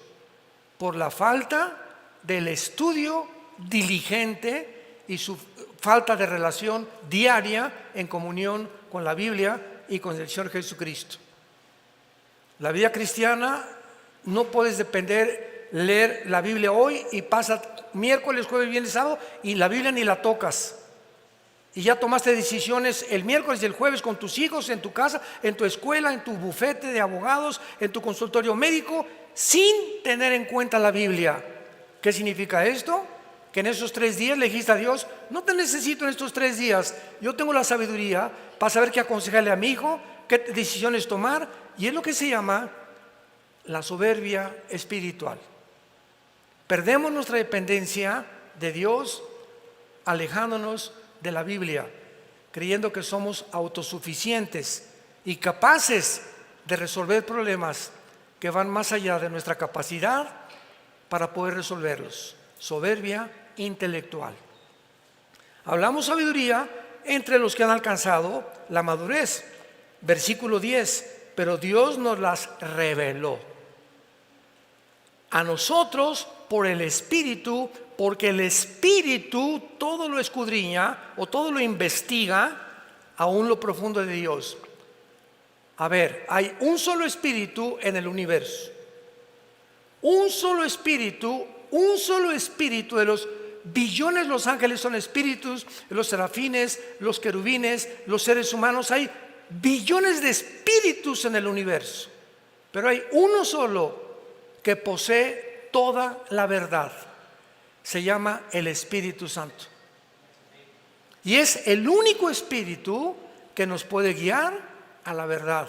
Por la falta del estudio diligente y su falta de relación diaria en comunión con la Biblia y con el Señor Jesucristo. La vida cristiana no puedes depender, leer la Biblia hoy y pasa miércoles, jueves, viernes, sábado y la Biblia ni la tocas. Y ya tomaste decisiones el miércoles y el jueves con tus hijos, en tu casa, en tu escuela, en tu bufete de abogados, en tu consultorio médico, sin tener en cuenta la Biblia. ¿Qué significa esto? que en esos 3 días le dijiste a Dios: no te necesito en estos 3 días, yo tengo la sabiduría para saber qué aconsejarle a mi hijo, qué decisiones tomar. Y es lo que se llama la soberbia espiritual. Perdemos nuestra dependencia de Dios alejándonos de la Biblia, creyendo que somos autosuficientes y capaces de resolver problemas que van más allá de nuestra capacidad para poder resolverlos. Soberbia intelectual. Hablamos sabiduría entre los que han alcanzado la madurez. Versículo 10: pero Dios nos las reveló a nosotros por el Espíritu, porque el Espíritu todo lo escudriña o todo lo investiga, aún lo profundo de Dios. A ver, hay un solo Espíritu en el universo, un solo Espíritu de los billones. Los ángeles son espíritus, los serafines, los querubines, los seres humanos. Hay billones de espíritus en el universo, pero hay uno solo que posee toda la verdad. Se llama el Espíritu Santo, y es el único espíritu que nos puede guiar a la verdad.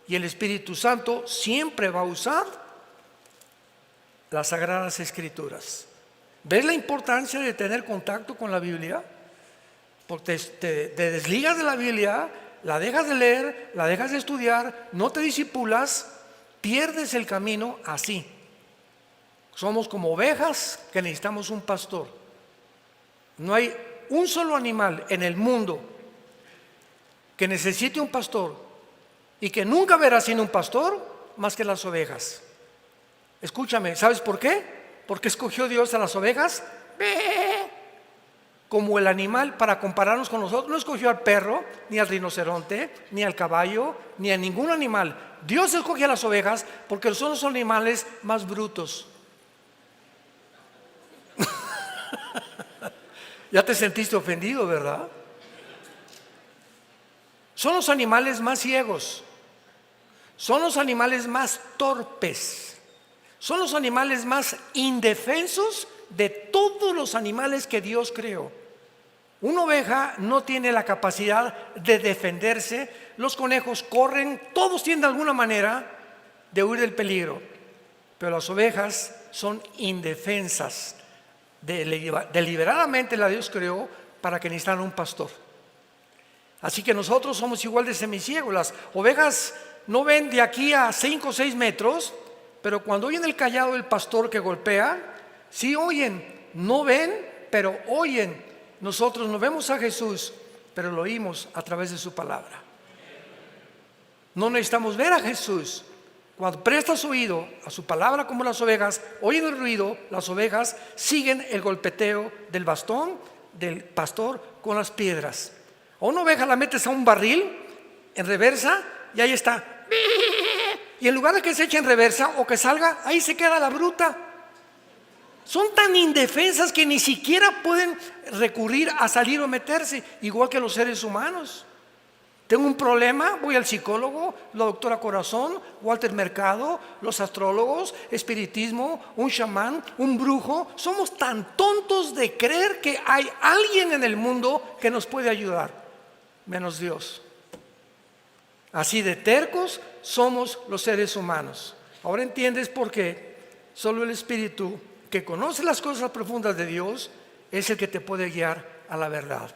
Y el Espíritu Santo siempre va a usar las Sagradas Escrituras. ¿Ves la importancia de tener contacto con la Biblia? Porque te desligas de la Biblia, la dejas de leer, la dejas de estudiar, no te disipulas, pierdes el camino así. Somos como ovejas que necesitamos un pastor. No hay un solo animal en el mundo que necesite un pastor y que nunca verá sin un pastor más que las ovejas. Escúchame, ¿sabes por qué? Porque escogió Dios a las ovejas como el animal para compararnos con nosotros. No escogió al perro, ni al rinoceronte, ni al caballo, ni a ningún animal. Dios escogió a las ovejas porque son los animales más brutos. Ya te sentiste ofendido, ¿verdad? Son los animales más ciegos, son los animales más torpes, son los animales más indefensos de todos los animales que Dios creó. Una oveja no tiene la capacidad de defenderse. Los conejos corren, todos tienen de alguna manera de huir del peligro, pero las ovejas son indefensas. Deliberadamente la Dios creó para que necesitaran un pastor. Así que nosotros somos igual de semiciegos. Las ovejas no ven de aquí a 5 o 6 metros, pero cuando oyen el cayado del pastor que golpea, sí oyen. No ven, pero oyen. Nosotros no vemos a Jesús, pero lo oímos a través de su palabra. No necesitamos ver a Jesús. Cuando prestas oído a su palabra, como las ovejas oyen el ruido, las ovejas siguen el golpeteo del bastón del pastor con las piedras. A una oveja la metes a un barril en reversa y ahí está. Y en lugar de que se eche en reversa o que salga, ahí se queda la bruta. Son tan indefensas que ni siquiera pueden recurrir a salir o meterse, igual que los seres humanos. Tengo un problema, voy al psicólogo, la doctora Corazón, Walter Mercado, los astrólogos, espiritismo, un chamán, un brujo. Somos tan tontos de creer que hay alguien en el mundo que nos puede ayudar, menos Dios. Así de tercos somos los seres humanos. Ahora entiendes por qué solo el Espíritu que conoce las cosas profundas de Dios es el que te puede guiar a la verdad.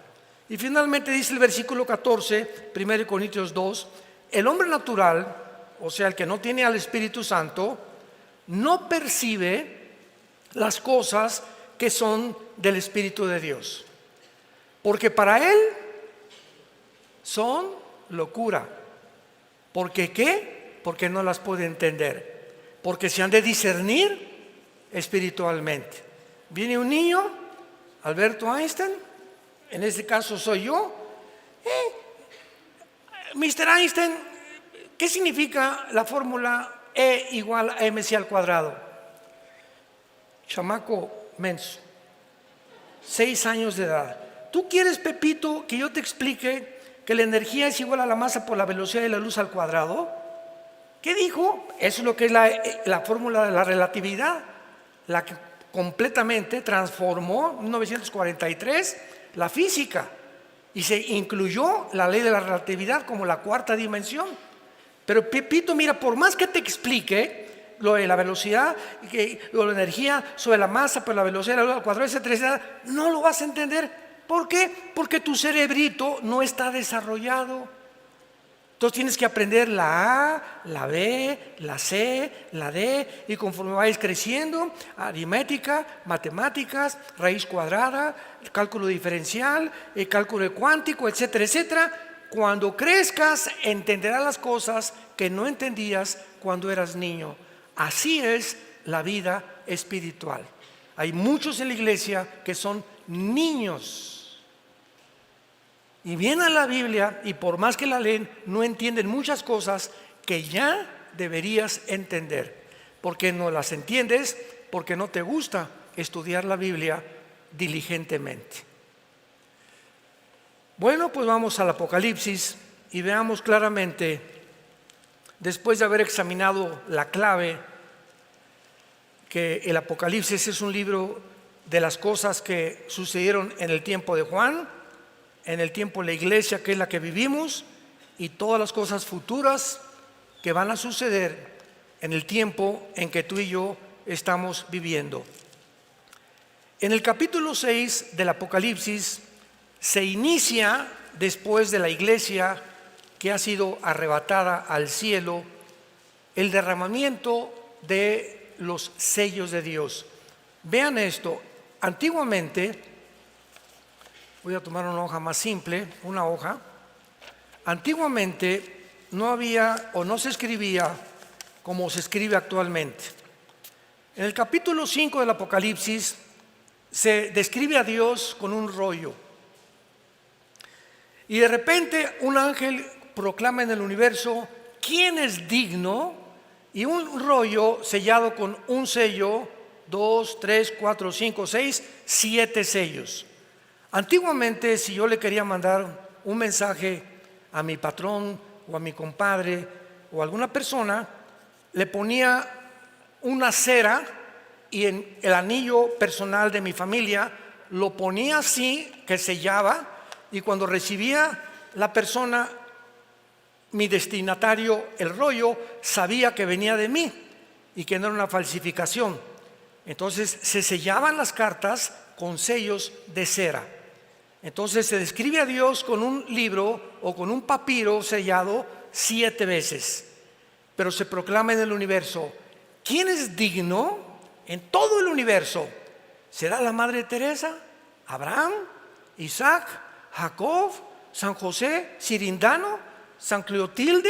Y finalmente dice el versículo 14, 1 Corintios 2, el hombre natural, o sea, el que no tiene al Espíritu Santo, no percibe las cosas que son del Espíritu de Dios, porque para él son locura. ¿Por qué? Porque no las puede entender, porque se han de discernir espiritualmente. Viene un niño, Alberto Einstein, en este caso soy yo. Mr. Einstein, ¿qué significa la fórmula E igual a mc al cuadrado? Chamaco menso, 6 años de edad. ¿Tú quieres, Pepito, que yo te explique que la energía es igual a la masa por la velocidad de la luz al cuadrado? ¿Qué dijo? Eso es lo que es la fórmula de la relatividad, la que completamente, transformó en 1943 la física y se incluyó la ley de la relatividad como la cuarta dimensión. Pero Pepito, mira, por más que te explique lo de la velocidad, lo de la energía sobre la masa, por la velocidad al cuadrado, etcétera, etcétera, no lo vas a entender. ¿Por qué? Porque tu cerebrito no está desarrollado. Entonces tienes que aprender la A, la B, la C, la D, y conforme vayas creciendo, aritmética, matemáticas, raíz cuadrada, cálculo diferencial, cálculo cuántico, etcétera, etcétera. Cuando crezcas, entenderás las cosas que no entendías cuando eras niño. Así es la vida espiritual. Hay muchos en la iglesia que son niños. Y vienen a la Biblia y por más que la leen, no entienden muchas cosas que ya deberías entender. Porque no las entiendes, porque no te gusta estudiar la Biblia diligentemente. Bueno, pues vamos al Apocalipsis y veamos claramente, después de haber examinado la clave, que el Apocalipsis es un libro de las cosas que sucedieron en el tiempo de Juan, en el tiempo de la iglesia que es la que vivimos, y todas las cosas futuras que van a suceder en el tiempo en que tú y yo estamos viviendo. En el capítulo 6 del Apocalipsis se inicia después de la iglesia que ha sido arrebatada al cielo, el derramamiento de los sellos de Dios. Vean esto, antiguamente, voy a tomar una hoja más simple, una hoja. Antiguamente no había o no se escribía como se escribe actualmente. En el capítulo 5 del Apocalipsis se describe a Dios con un rollo. Y de repente un ángel proclama en el universo quién es digno, y un rollo sellado con un sello, 2, 3, 4, 5, 6, 7 sellos. Antiguamente, si yo le quería mandar un mensaje a mi patrón o a mi compadre o a alguna persona, le ponía una cera y en el anillo personal de mi familia lo ponía así, que sellaba, y cuando recibía la persona, mi destinatario, el rollo, sabía que venía de mí y que no era una falsificación. Entonces se sellaban las cartas con sellos de cera. Entonces se describe a Dios con un libro o con un papiro sellado 7 veces. Pero se proclama en el universo, ¿quién es digno en todo el universo? ¿Será la Madre Teresa? ¿Abraham? ¿Isaac? ¿Jacob? ¿San José? ¿Cirindano? ¿San Clotilde?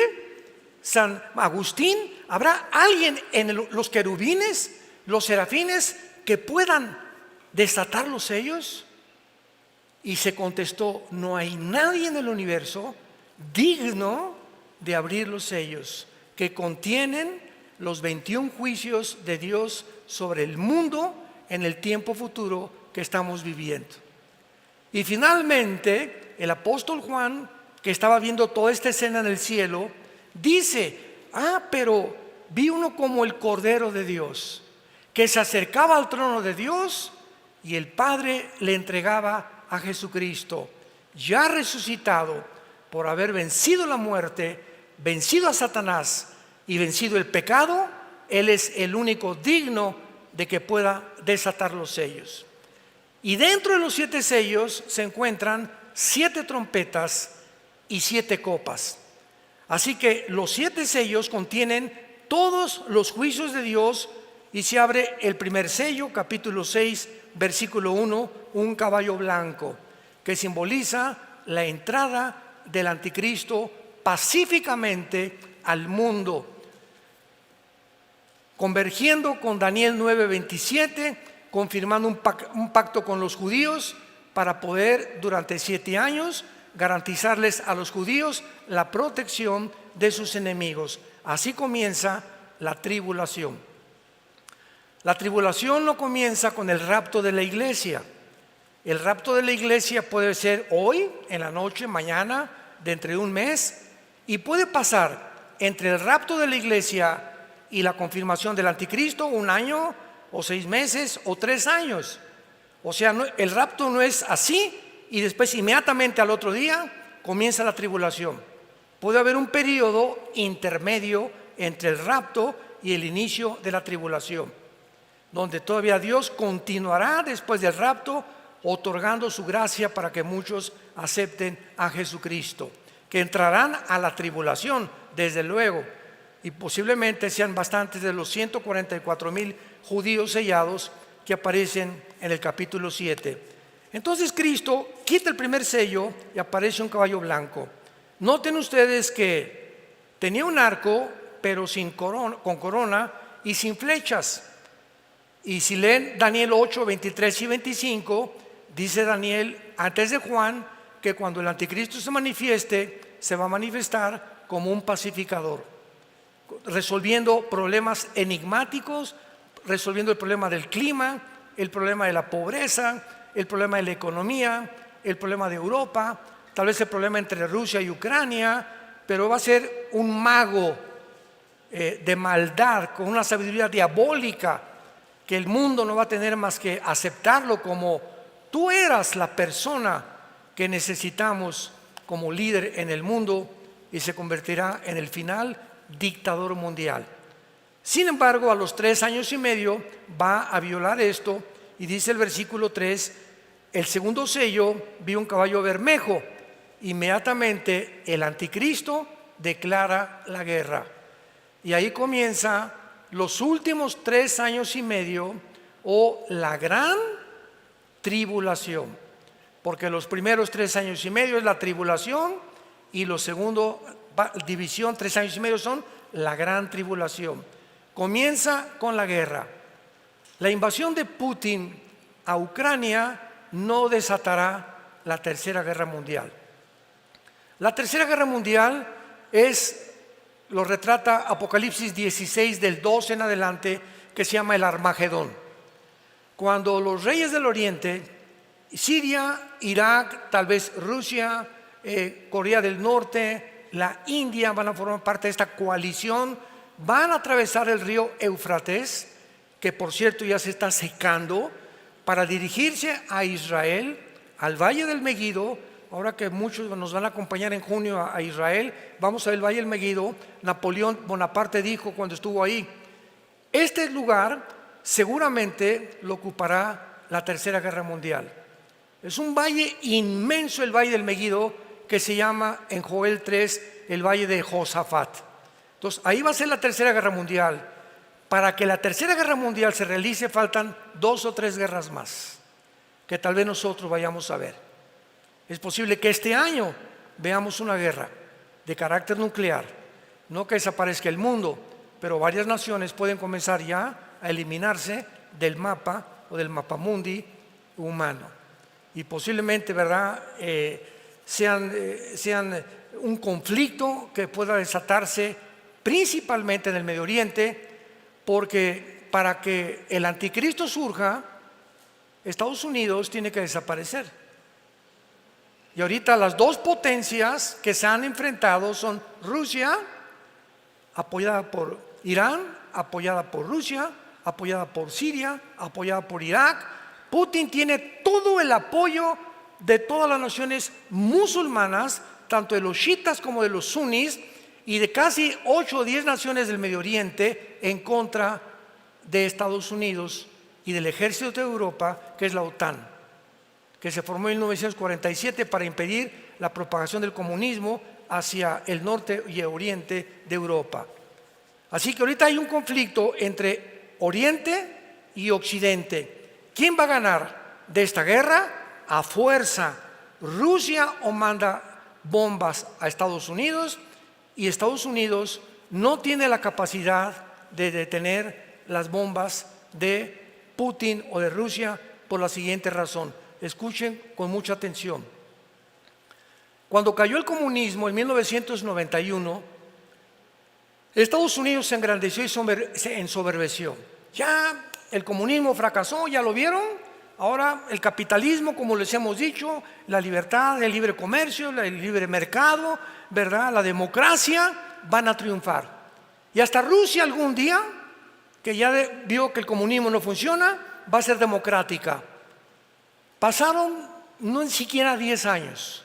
¿San Agustín? ¿Habrá alguien en los querubines, los serafines, que puedan desatar los sellos? Y se contestó, no hay nadie en el universo digno de abrir los sellos que contienen los 21 juicios de Dios sobre el mundo en el tiempo futuro que estamos viviendo. Y finalmente el apóstol Juan, que estaba viendo toda esta escena en el cielo, dice, pero vi uno como el Cordero de Dios, que se acercaba al trono de Dios, y el Padre le entregaba a Jesucristo, ya resucitado, por haber vencido la muerte, vencido a Satanás y vencido el pecado. Él es el único digno de que pueda desatar los sellos. Y dentro de los 7 sellos se encuentran 7 trompetas y 7 copas. Así que los 7 sellos contienen todos los juicios de Dios, y se abre el primer sello, capítulo 6, versículo 1, un caballo blanco, que simboliza la entrada del anticristo pacíficamente al mundo, convergiendo con Daniel 9:27, confirmando un pacto con los judíos para poder durante 7 años garantizarles a los judíos la protección de sus enemigos. Así comienza la tribulación. La tribulación no comienza con el rapto de la iglesia. El rapto de la iglesia puede ser hoy, en la noche, mañana, dentro de un mes, y puede pasar entre el rapto de la iglesia y la confirmación del anticristo 1 año, o 6 meses, o 3 años. O sea, el rapto no es así y después inmediatamente al otro día comienza la tribulación. Puede haber un periodo intermedio entre el rapto y el inicio de la tribulación, donde todavía Dios continuará después del rapto otorgando su gracia para que muchos acepten a Jesucristo, que entrarán a la tribulación, desde luego, y posiblemente sean bastantes de los 144,000 judíos sellados que aparecen en el capítulo 7. Entonces Cristo quita el primer sello y aparece un caballo blanco. Noten ustedes que tenía un arco, pero con corona y sin flechas. Y si leen Daniel 8, 23 y 25, dice Daniel antes de Juan que cuando el anticristo se manifieste, se va a manifestar como un pacificador, resolviendo problemas enigmáticos, resolviendo el problema del clima, el problema de la pobreza, el problema de la economía, el problema de Europa, tal vez el problema entre Rusia y Ucrania, pero va a ser un mago de maldad, con una sabiduría diabólica, que el mundo no va a tener más que aceptarlo como tú eras la persona que necesitamos como líder en el mundo, y se convertirá en el final dictador mundial. Sin embargo, a los 3 años y medio va a violar esto, y dice el versículo 3: el segundo sello, vi un caballo bermejo. Inmediatamente el anticristo declara la guerra, y ahí comienza los últimos 3 años y medio, o la gran tribulación, porque los primeros 3 años y medio es la tribulación, y los segundos división 3 años y medio son la gran tribulación. Comienza con la guerra. La invasión de Putin a Ucrania no desatará la tercera guerra mundial. La tercera guerra mundial lo retrata Apocalipsis 16 del 12 en adelante, que se llama el Armagedón. Cuando los reyes del Oriente, Siria, Irak, tal vez Rusia, Corea del Norte, la India, van a formar parte de esta coalición, van a atravesar el río Éufrates, que por cierto ya se está secando, para dirigirse a Israel, al Valle del Megido. Ahora que muchos nos van a acompañar en junio a Israel, vamos a ver el Valle del Megido. Napoleón Bonaparte dijo cuando estuvo ahí: este lugar seguramente lo ocupará la tercera guerra mundial. Es un valle inmenso, el Valle del Megido, que se llama en Joel 3 el Valle de Josafat. Entonces ahí va a ser la tercera guerra mundial. Para que la tercera guerra mundial se realice faltan 2 o 3 guerras más, que tal vez nosotros vayamos a ver. Es posible que este año veamos una guerra de carácter nuclear, no que desaparezca el mundo, pero varias naciones pueden comenzar ya a eliminarse del mapa o del mapamundi humano, y posiblemente, ¿verdad?, sean un conflicto que pueda desatarse principalmente en el Medio Oriente, porque para que el anticristo surja, Estados Unidos tiene que desaparecer. Y ahorita las 2 potencias que se han enfrentado son Rusia, apoyada por Irán, apoyada por Rusia, apoyada por Siria, apoyada por Irak. Putin tiene todo el apoyo de todas las naciones musulmanas, tanto de los chiitas como de los sunnis, y de casi 8 o 10 naciones del Medio Oriente en contra de Estados Unidos y del ejército de Europa, que es la OTAN, que se formó en 1947 para impedir la propagación del comunismo hacia el norte y el oriente de Europa. Así que ahorita hay un conflicto entre Oriente y Occidente. ¿Quién va a ganar de esta guerra? A fuerza, Rusia o manda bombas a Estados Unidos, y Estados Unidos no tiene la capacidad de detener las bombas de Putin o de Rusia por la siguiente razón. Escuchen con mucha atención. Cuando cayó el comunismo en 1991, Estados Unidos se engrandeció y se ensoberbeció. Ya el comunismo fracasó, ¿ya lo vieron? Ahora el capitalismo, como les hemos dicho, la libertad, el libre comercio, el libre mercado, ¿verdad?, la democracia van a triunfar. Y hasta Rusia algún día que ya vio que el comunismo no funciona, va a ser democrática. Pasaron no ni siquiera 10 años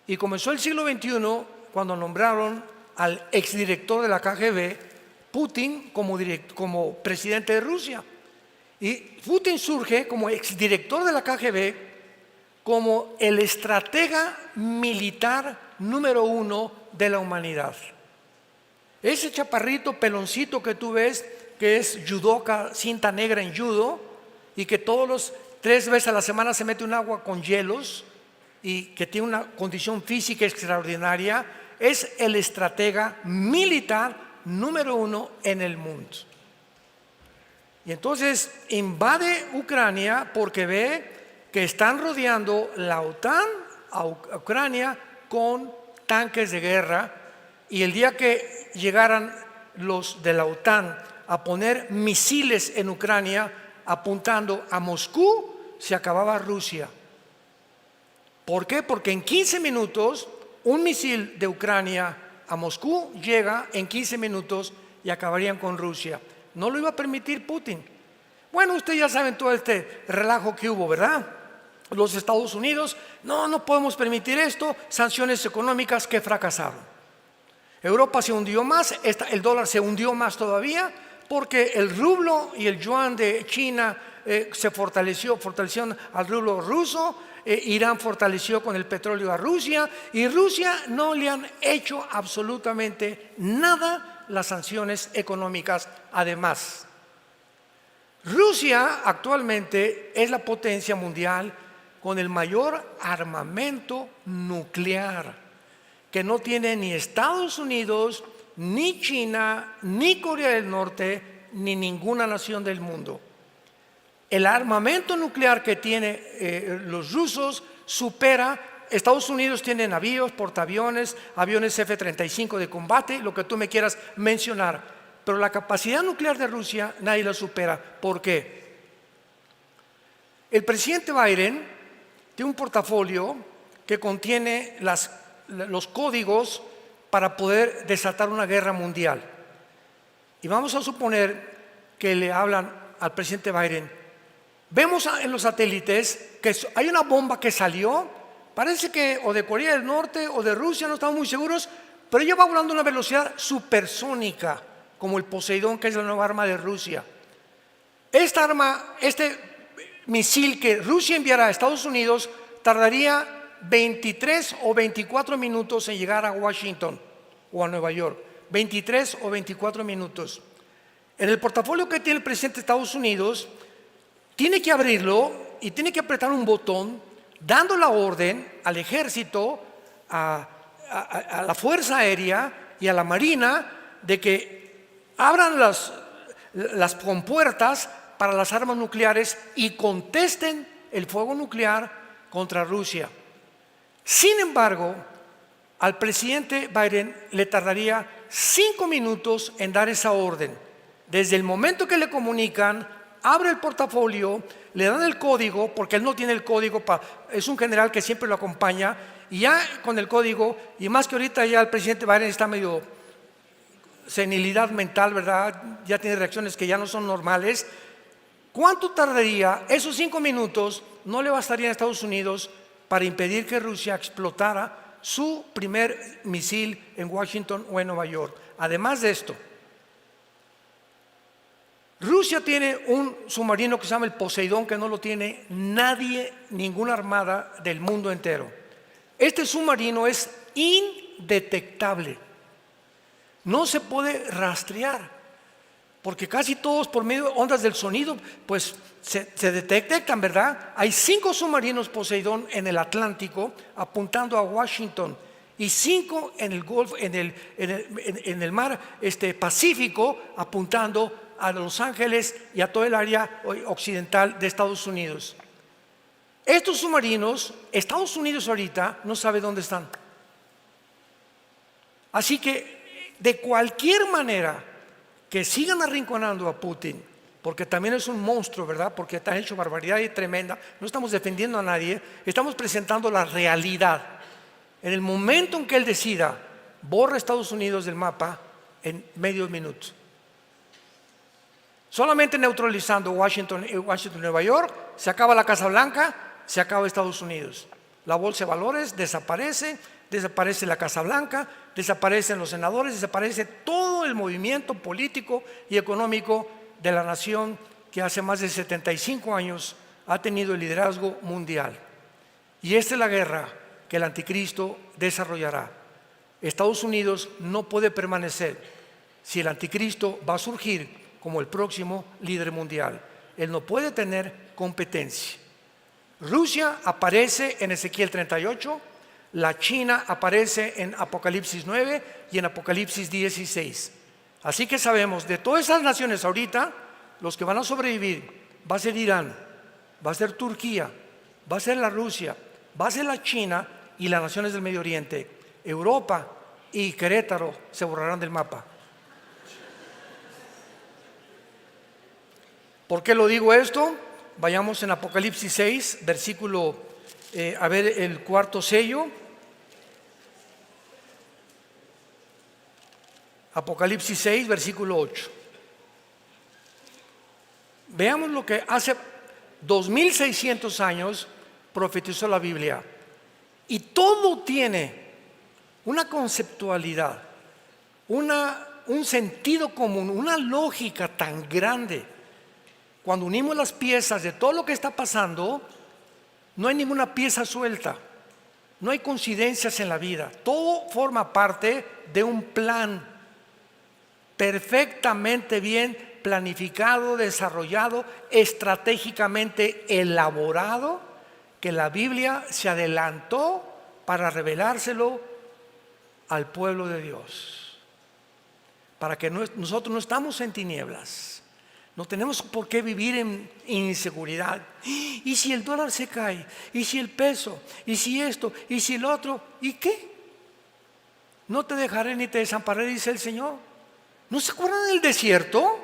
y comenzó el siglo XXI cuando nombraron al exdirector de la KGB, Putin, como presidente de Rusia. Y Putin surge como exdirector de la KGB como el estratega militar número 1 de la humanidad. Ese chaparrito peloncito que tú ves, que es judoka, cinta negra en judo, y que 3 veces a la semana se mete un agua con hielos y que tiene una condición física extraordinaria, es el estratega militar número 1 en el mundo. Y entonces invade Ucrania porque ve que están rodeando la OTAN a Ucrania con tanques de guerra, y el día que llegaran los de la OTAN a poner misiles en Ucrania apuntando a Moscú, se acababa Rusia. ¿Por qué? Porque en 15 minutos un misil de Ucrania a Moscú llega en 15 minutos y acabarían con Rusia. No lo iba a permitir Putin. Bueno, ustedes ya saben todo este relajo que hubo, ¿verdad? Los Estados Unidos, no podemos permitir esto, sanciones económicas que fracasaron. Europa se hundió más, el dólar se hundió más todavía, porque el rublo y el yuan de China se fortalecieron al rublo ruso, Irán fortaleció con el petróleo a Rusia, y Rusia no le han hecho absolutamente nada las sanciones económicas. Además, Rusia actualmente es la potencia mundial con el mayor armamento nuclear, que no tiene ni Estados Unidos, ni China, ni Corea del Norte, ni ninguna nación del mundo. El armamento nuclear que tienen los rusos supera. Estados Unidos tiene navíos, portaaviones, aviones F-35 de combate, lo que tú me quieras mencionar, pero la capacidad nuclear de Rusia nadie la supera. ¿Por qué? El presidente Biden tiene un portafolio que contiene los códigos para poder desatar una guerra mundial. Y vamos a suponer que le hablan al presidente Biden. Vemos en los satélites que hay una bomba que salió, parece que o de Corea del Norte o de Rusia, no estamos muy seguros, pero ella va volando a una velocidad supersónica, como el Poseidón, que es la nueva arma de Rusia. Esta arma, este misil que Rusia enviará a Estados Unidos, tardaría 23 o 24 minutos en llegar a Washington o a Nueva York. 23 o 24 minutos. En el portafolio que tiene el presidente de Estados Unidos, tiene que abrirlo y tiene que apretar un botón dando la orden al ejército, a la fuerza aérea y a la marina de que abran las compuertas para las armas nucleares y contesten el fuego nuclear contra Rusia. Sin embargo, al presidente Biden le tardaría 5 minutos en dar esa orden. Desde el momento que le comunican, abre el portafolio, le dan el código, porque él no tiene el código, es un general que siempre lo acompaña, y ya con el código, y más que ahorita ya el presidente Biden está medio senilidad mental, ¿verdad? Ya tiene reacciones que ya no son normales. ¿Cuánto tardaría? Esos 5 minutos no le bastarían a Estados Unidos para impedir que Rusia explotara su primer misil en Washington o en Nueva York. Además de esto, Rusia tiene un submarino que se llama el Poseidón, que no lo tiene nadie, ninguna armada del mundo entero. Este submarino es indetectable, no se puede rastrear, porque casi todos por medio de ondas del sonido pues se detectan, ¿verdad? Hay 5 submarinos Poseidón en el Atlántico apuntando a Washington y 5 en el Golfo, en el mar Pacífico apuntando a Los Ángeles y a todo el área occidental de Estados Unidos. Estos submarinos, Estados Unidos ahorita no sabe dónde están. Así que de cualquier manera que sigan arrinconando a Putin, porque también es un monstruo, ¿verdad? Porque está hecho barbaridad y tremenda. No estamos defendiendo a nadie, estamos presentando la realidad. En el momento en que él decida, borra a Estados Unidos del mapa en medio minuto. Solamente neutralizando Washington y Nueva York, se acaba la Casa Blanca, se acaba Estados Unidos. La bolsa de valores desaparece, desaparece la Casa Blanca, desaparecen los senadores, desaparece todo el movimiento político y económico de la nación que hace más de 75 años ha tenido el liderazgo mundial. Y esta es la guerra que el anticristo desarrollará. Estados Unidos no puede permanecer si el anticristo va a surgir como el próximo líder mundial. Él no puede tener competencia. Rusia aparece en Ezequiel 38, la China aparece en Apocalipsis 9 y en Apocalipsis 16. Así que sabemos, de todas esas naciones ahorita, los que van a sobrevivir va a ser Irán, va a ser Turquía, va a ser la Rusia, va a ser la China y las naciones del Medio Oriente. Europa y Querétaro se borrarán del mapa. ¿Por qué lo digo esto? Vayamos en Apocalipsis 6, versículo, a ver el cuarto sello. Apocalipsis 6, versículo 8. Veamos lo que hace 2600 años profetizó la Biblia. Y todo tiene una conceptualidad, un sentido común, una lógica tan grande. Cuando unimos las piezas de todo lo que está pasando, no hay ninguna pieza suelta, no hay coincidencias en la vida. Todo forma parte de un plan perfectamente bien planificado, desarrollado, estratégicamente elaborado, que la Biblia se adelantó para revelárselo al pueblo de Dios, para que nosotros no estamos en tinieblas. No tenemos por qué vivir en inseguridad. ¿Y si el dólar se cae? ¿Y si el peso? ¿Y si esto? ¿Y si el otro? ¿Y qué? No te dejaré ni te desampararé, dice el Señor. ¿No se acuerdan del desierto?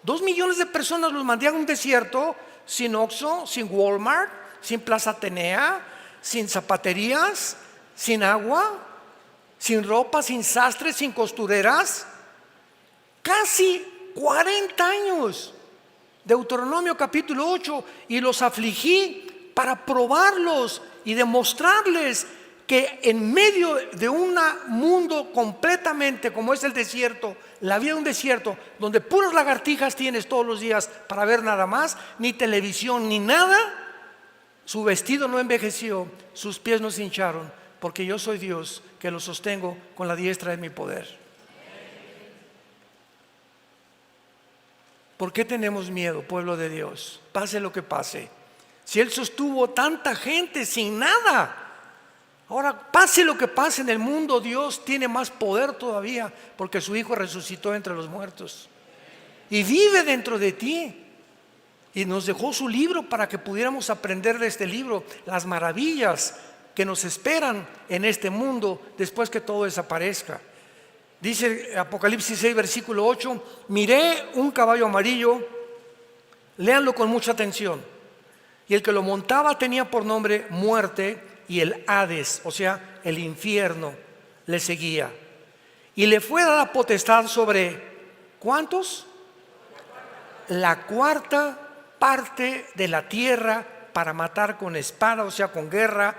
2 millones de personas los mandé a un desierto, sin Oxxo, sin Walmart, sin Plaza Atenea, sin zapaterías, sin agua, sin ropa, sin sastres, sin costureras. Casi 40 años. Deuteronomio capítulo 8. Y los afligí para probarlos y demostrarles que en medio de un mundo completamente como es el desierto, la vida de un desierto, donde puras lagartijas tienes todos los días para ver nada más, ni televisión ni nada, su vestido no envejeció, sus pies no se hincharon, porque yo soy Dios que los sostengo con la diestra de mi poder. ¿Por qué tenemos miedo, pueblo de Dios? Pase lo que pase. Si Él sostuvo tanta gente sin nada, ahora pase lo que pase en el mundo, Dios tiene más poder todavía, porque su Hijo resucitó entre los muertos y vive dentro de ti. Y nos dejó su libro para que pudiéramos aprender de este libro las maravillas que nos esperan en este mundo después que todo desaparezca. Dice Apocalipsis 6, versículo 8, miré un caballo amarillo, léanlo con mucha atención, y el que lo montaba tenía por nombre Muerte, y el Hades, o sea, el infierno, le seguía. Y le fue dada potestad sobre, ¿cuántos? La cuarta parte de la tierra para matar con espada, o sea, con guerra,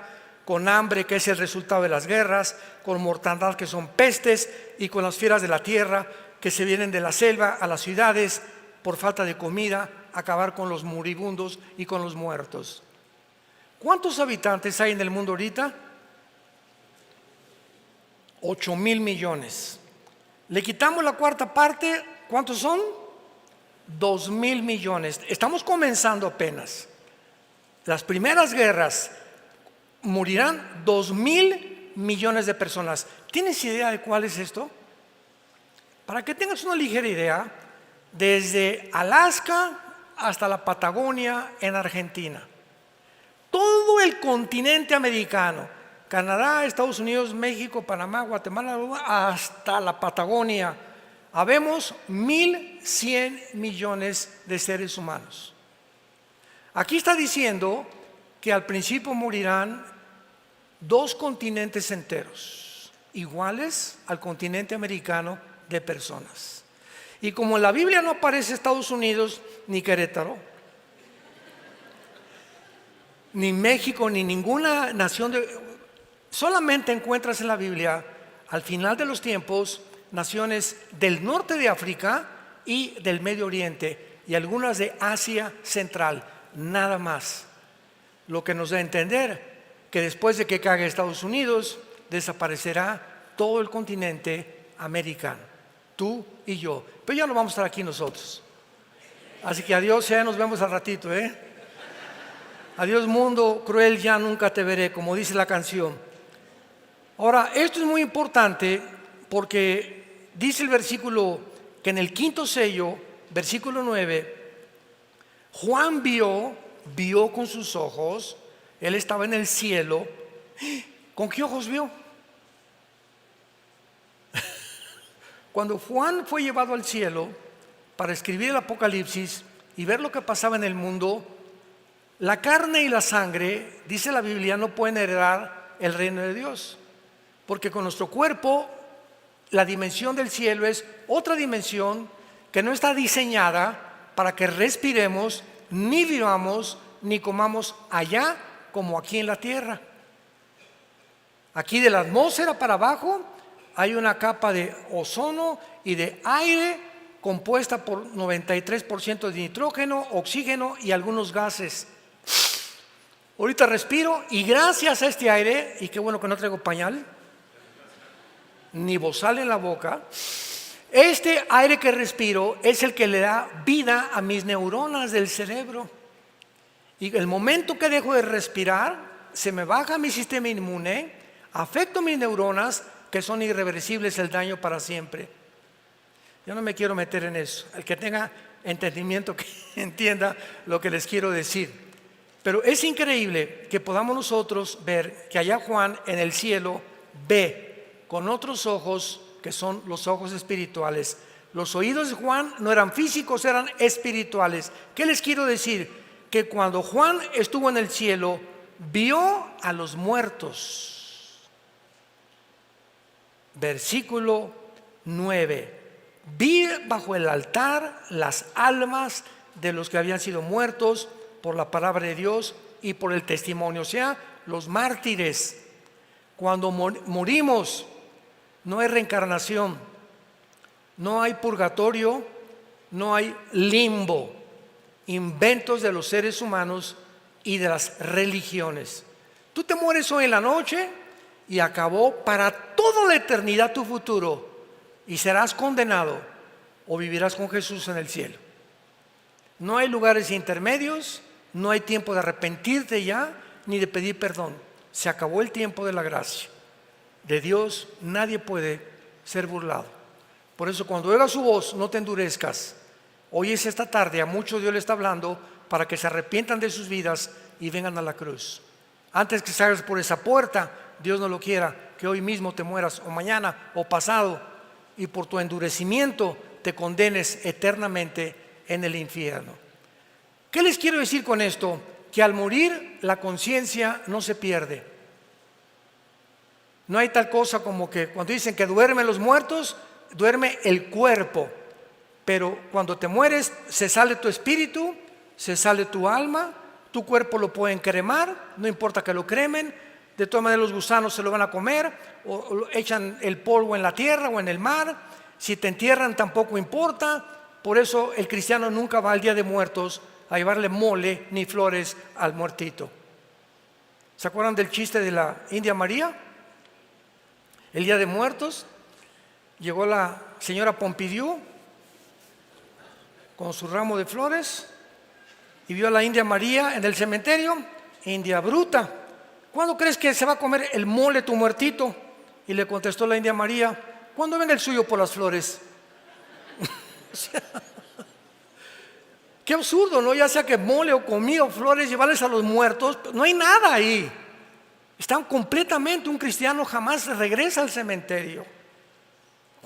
con hambre, que es el resultado de las guerras, con mortandad, que son pestes, y con las fieras de la tierra, que se vienen de la selva a las ciudades por falta de comida, acabar con los moribundos y con los muertos. ¿Cuántos habitantes hay en el mundo ahorita? 8,000 millones. Le quitamos la cuarta parte, ¿cuántos son? 2,000 millones. Estamos comenzando apenas. Las primeras guerras morirán 2,000 millones de personas. ¿Tienes idea de cuál es esto? Para que tengas una ligera idea, desde Alaska hasta la Patagonia en Argentina, todo el continente americano, Canadá, Estados Unidos, México, Panamá, Guatemala, hasta la Patagonia, habemos 1,100 millones de seres humanos. Aquí está diciendo que al principio morirán 2 continentes enteros, iguales al continente americano de personas. Y como en la Biblia no aparece Estados Unidos, ni Querétaro, ni México, ni ninguna nación, solamente encuentras en la Biblia, al final de los tiempos, naciones del norte de África y del Medio Oriente, y algunas de Asia Central, nada más. Lo que nos da a entender que después de que caiga Estados Unidos, desaparecerá todo el continente americano, tú y yo. Pero ya no vamos a estar aquí nosotros. Así que adiós, ya nos vemos al ratito, Adiós mundo cruel, ya nunca te veré, como dice la canción. Ahora, esto es muy importante porque dice el versículo que en el quinto sello, versículo 9, Juan vio con sus ojos, él estaba en el cielo. ¿Con qué ojos vio? Cuando Juan fue llevado al cielo para escribir el Apocalipsis y ver lo que pasaba en el mundo, la carne y la sangre, dice la Biblia, no pueden heredar el reino de Dios, porque con nuestro cuerpo la dimensión del cielo es otra dimensión que no está diseñada para que respiremos, ni vivamos, ni comamos allá como aquí en la tierra. Aquí de la atmósfera para abajo hay una capa de ozono y de aire compuesta por 93% de nitrógeno, oxígeno y algunos gases. Ahorita respiro y gracias a este aire, y qué bueno que no traigo pañal ni bozal en la boca, este aire que respiro es el que le da vida a mis neuronas del cerebro. Y el momento que dejo de respirar, se me baja mi sistema inmune, afecto mis neuronas, que son irreversibles, el daño para siempre. Yo no me quiero meter en eso. El que tenga entendimiento, que entienda lo que les quiero decir. Pero es increíble que podamos nosotros ver que allá Juan en el cielo ve con otros ojos, que son los ojos espirituales. Los oídos de Juan no eran físicos, eran espirituales. ¿Qué les quiero decir? Que cuando Juan estuvo en el cielo, vio a los muertos. Versículo 9. Vi bajo el altar las almas de los que habían sido muertos por la palabra de Dios y por el testimonio, o sea, los mártires. Cuando morimos, no hay reencarnación, no hay purgatorio, no hay limbo, inventos de los seres humanos y de las religiones. Tú te mueres hoy en la noche y acabó para toda la eternidad tu futuro, y serás condenado o vivirás con Jesús en el cielo. No hay lugares intermedios, no hay tiempo de arrepentirte ya, ni de pedir perdón. Se acabó el tiempo de la gracia. De Dios nadie puede ser burlado. Por eso cuando oigas su voz, no te endurezcas. Hoy es esta tarde, a muchos Dios le está hablando para que se arrepientan de sus vidas y vengan a la cruz. Antes que salgas por esa puerta, Dios no lo quiera, que hoy mismo te mueras, o mañana, o pasado, y por tu endurecimiento te condenes eternamente en el infierno. ¿Qué les quiero decir con esto? Que al morir la conciencia no se pierde. No hay tal cosa como que cuando dicen que duermen los muertos, duerme el cuerpo. Pero cuando te mueres, se sale tu espíritu, se sale tu alma, tu cuerpo lo pueden cremar, no importa que lo cremen, de todas maneras los gusanos se lo van a comer, o echan el polvo en la tierra o en el mar, si te entierran tampoco importa. Por eso el cristiano nunca va al Día de Muertos a llevarle mole ni flores al muertito. ¿Se acuerdan del chiste de la India María? El Día de Muertos, llegó la señora Pompidou con su ramo de flores y vio a la India María en el cementerio. India bruta, ¿cuándo crees que se va a comer el mole tu muertito? Y le contestó la India María, ¿cuándo venga el suyo por las flores? O sea, qué absurdo, ¿no? Ya sea que mole o comida o flores, llevarles a los muertos, no hay nada ahí. Están completamente, un cristiano jamás regresa al cementerio.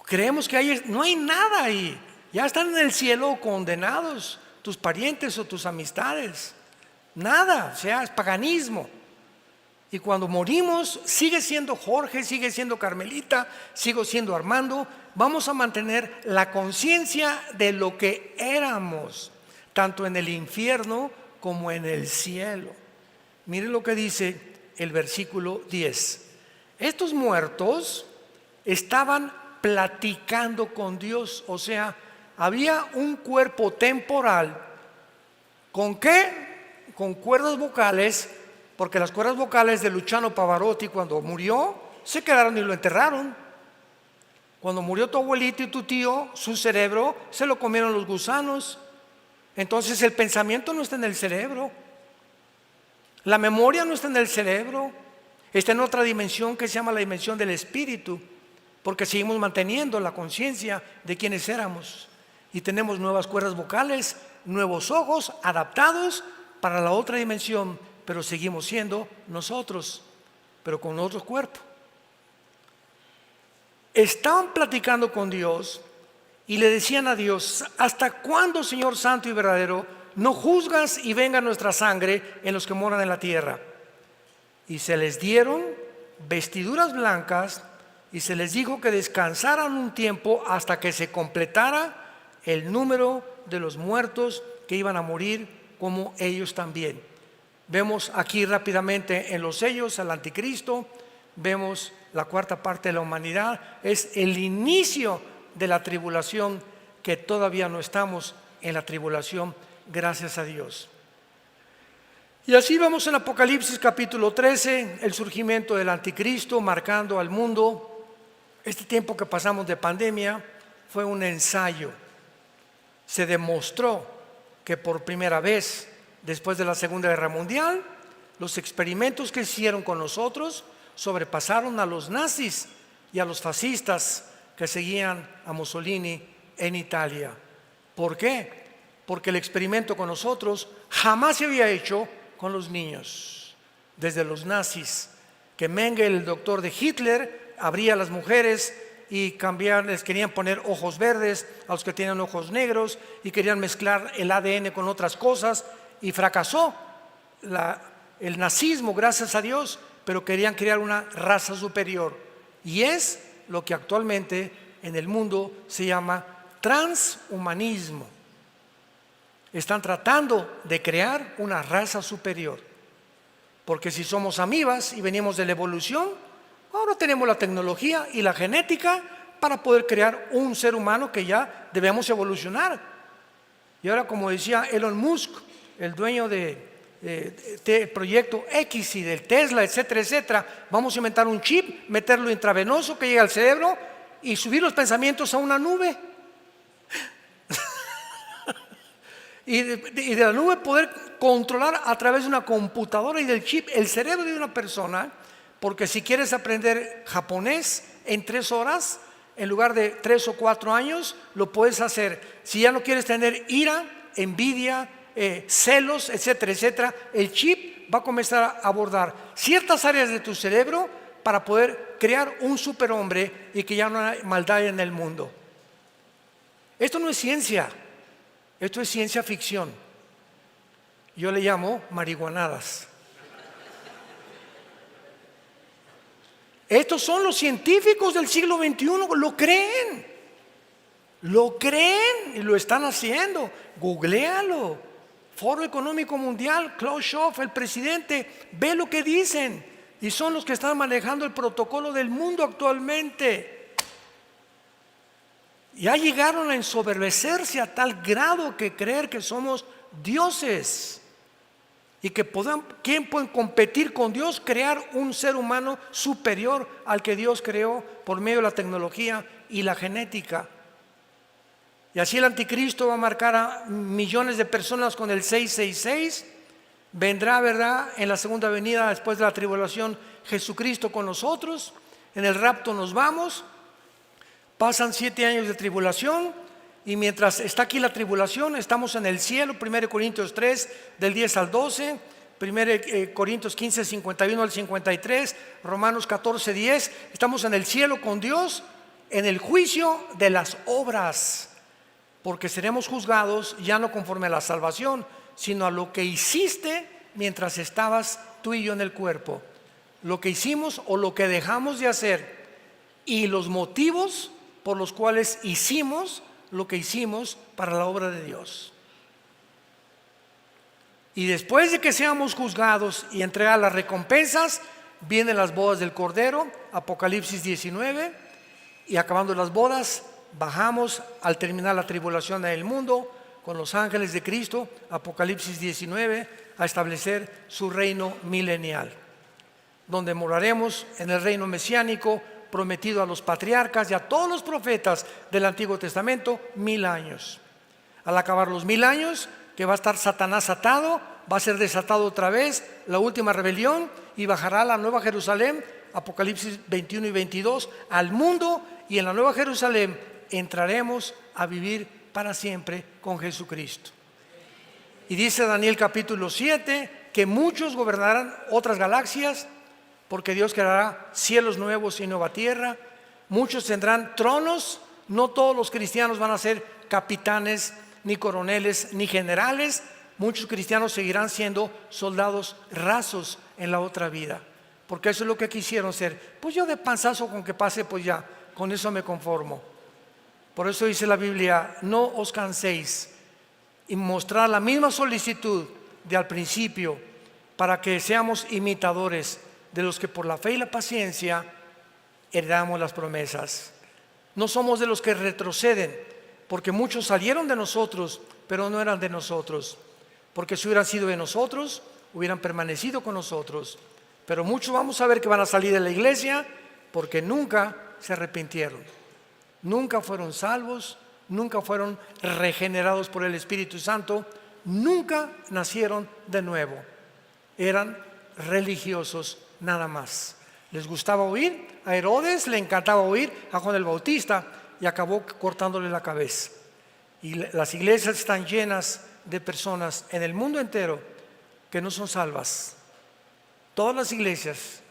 Creemos que no hay nada ahí. Ya están en el cielo condenados tus parientes o tus amistades. Nada, o sea, es paganismo. Y cuando morimos, sigue siendo Jorge, sigue siendo Carmelita, sigo siendo Armando. Vamos a mantener la conciencia de lo que éramos, tanto en el infierno como en el cielo. Miren lo que dice el versículo 10. Estos muertos estaban platicando con Dios, o sea, había un cuerpo temporal. ¿Con qué? Con cuerdas vocales, porque las cuerdas vocales de Luciano Pavarotti, cuando murió, se quedaron y lo enterraron. Cuando murió tu abuelito y tu tío, su cerebro se lo comieron los gusanos. Entonces el pensamiento no está en el cerebro, la memoria no está en el cerebro, está en otra dimensión que se llama la dimensión del espíritu, porque seguimos manteniendo la conciencia de quienes éramos y tenemos nuevas cuerdas vocales, nuevos ojos adaptados para la otra dimensión, pero seguimos siendo nosotros, pero con otro cuerpo. Estaban platicando con Dios y le decían a Dios: ¿hasta cuándo, Señor santo y verdadero, no juzgas y venga nuestra sangre en los que moran en la tierra? Y se les dieron vestiduras blancas y se les dijo que descansaran un tiempo hasta que se completara el número de los muertos que iban a morir como ellos también. Vemos aquí rápidamente en los sellos al anticristo, vemos la cuarta parte de la humanidad. Es el inicio de la tribulación, que todavía no estamos en la tribulación, gracias a Dios. Y así vamos en Apocalipsis capítulo 13, el surgimiento del anticristo marcando al mundo. Este tiempo que pasamos de pandemia fue un ensayo. Se demostró que por primera vez después de la Segunda Guerra Mundial, los experimentos que hicieron con nosotros sobrepasaron a los nazis y a los fascistas que seguían a Mussolini en Italia. ¿Por qué? Porque el experimento con nosotros jamás se había hecho con los niños. Desde los nazis, que Mengele, el doctor de Hitler, abría a las mujeres y les querían poner ojos verdes a los que tenían ojos negros y querían mezclar el ADN con otras cosas, y fracasó el nazismo, gracias a Dios, pero querían crear una raza superior, y es lo que actualmente en el mundo se llama transhumanismo. Están tratando de crear una raza superior, porque si somos amibas y venimos de la evolución, ahora tenemos la tecnología y la genética para poder crear un ser humano que ya debemos evolucionar. Y ahora, como decía Elon Musk, el dueño del proyecto X y del Tesla, etcétera, etcétera, vamos a inventar un chip, meterlo intravenoso que llegue al cerebro y subir los pensamientos a una nube. y de la nube poder controlar a través de una computadora y del chip el cerebro de una persona, porque si quieres aprender japonés en 3 horas, en lugar de 3 o 4 años, lo puedes hacer. Si ya no quieres tener ira, envidia, celos, etcétera, etcétera, el chip va a comenzar a abordar ciertas áreas de tu cerebro para poder crear un superhombre y que ya no hay maldad en el mundo. Esto no es ciencia, esto es ciencia ficción. Yo le llamo marihuanadas. Estos son los científicos del siglo XXI, lo creen y lo están haciendo. Googléalo. Foro Económico Mundial, Klaus Schwab, el presidente, ve lo que dicen, y son los que están manejando el protocolo del mundo actualmente. Ya llegaron a ensoberbecerse a tal grado que creer que somos dioses y que ¿quién puede competir con Dios? Crear un ser humano superior al que Dios creó por medio de la tecnología y la genética. Y así el anticristo va a marcar a millones de personas con el 666. Vendrá, ¿verdad?, en la segunda venida después de la tribulación Jesucristo con nosotros. En el rapto nos vamos. Pasan 7 años de tribulación, y mientras está aquí la tribulación estamos en el cielo. 1 Corintios 3 del 10 al 12, 1 Corintios 15, 51 al 53, Romanos 14, 10. Estamos en el cielo con Dios en el juicio de las obras, porque seremos juzgados ya no conforme a la salvación, sino a lo que hiciste mientras estabas tú y yo en el cuerpo. lo que hicimos o lo que dejamos de hacer y los motivos por los cuales hicimos lo que hicimos para la obra de Dios. Y después de que seamos juzgados y entregar las recompensas, vienen las bodas del Cordero, Apocalipsis 19, y acabando las bodas, bajamos al terminar la tribulación en el mundo con los ángeles de Cristo, Apocalipsis 19, a establecer su reino milenial, donde moraremos en el reino mesiánico prometido a los patriarcas y a todos los profetas del Antiguo Testamento, 1000 años. Al acabar los 1000 años, que va a estar Satanás atado, va a ser desatado otra vez la última rebelión y bajará la Nueva Jerusalén, Apocalipsis 21 y 22, al mundo, y en la Nueva Jerusalén entraremos a vivir para siempre con Jesucristo. Y dice Daniel capítulo 7 que muchos gobernarán otras galaxias, porque Dios creará cielos nuevos y nueva tierra. Muchos tendrán tronos. No todos los cristianos van a ser capitanes, ni coroneles, ni generales. Muchos cristianos seguirán siendo soldados rasos en la otra vida, porque eso es lo que quisieron ser. Pues yo de panzazo con que pase, pues ya, con eso me conformo. Por eso dice la Biblia: no os canséis, y mostrar la misma solicitud de al principio, para que seamos imitadores de los que por la fe y la paciencia heredamos las promesas. No somos de los que retroceden, porque muchos salieron de nosotros, pero no eran de nosotros. Porque si hubieran sido de nosotros, hubieran permanecido con nosotros. Pero muchos vamos a ver que van a salir de la iglesia porque nunca se arrepintieron, nunca fueron salvos, nunca fueron regenerados por el Espíritu Santo, nunca nacieron de nuevo. Eran religiosos nada más. Les gustaba oír, a Herodes le encantaba oír a Juan el Bautista y acabó cortándole la cabeza. Y las iglesias están llenas de personas en el mundo entero que no son salvas. Todas las iglesias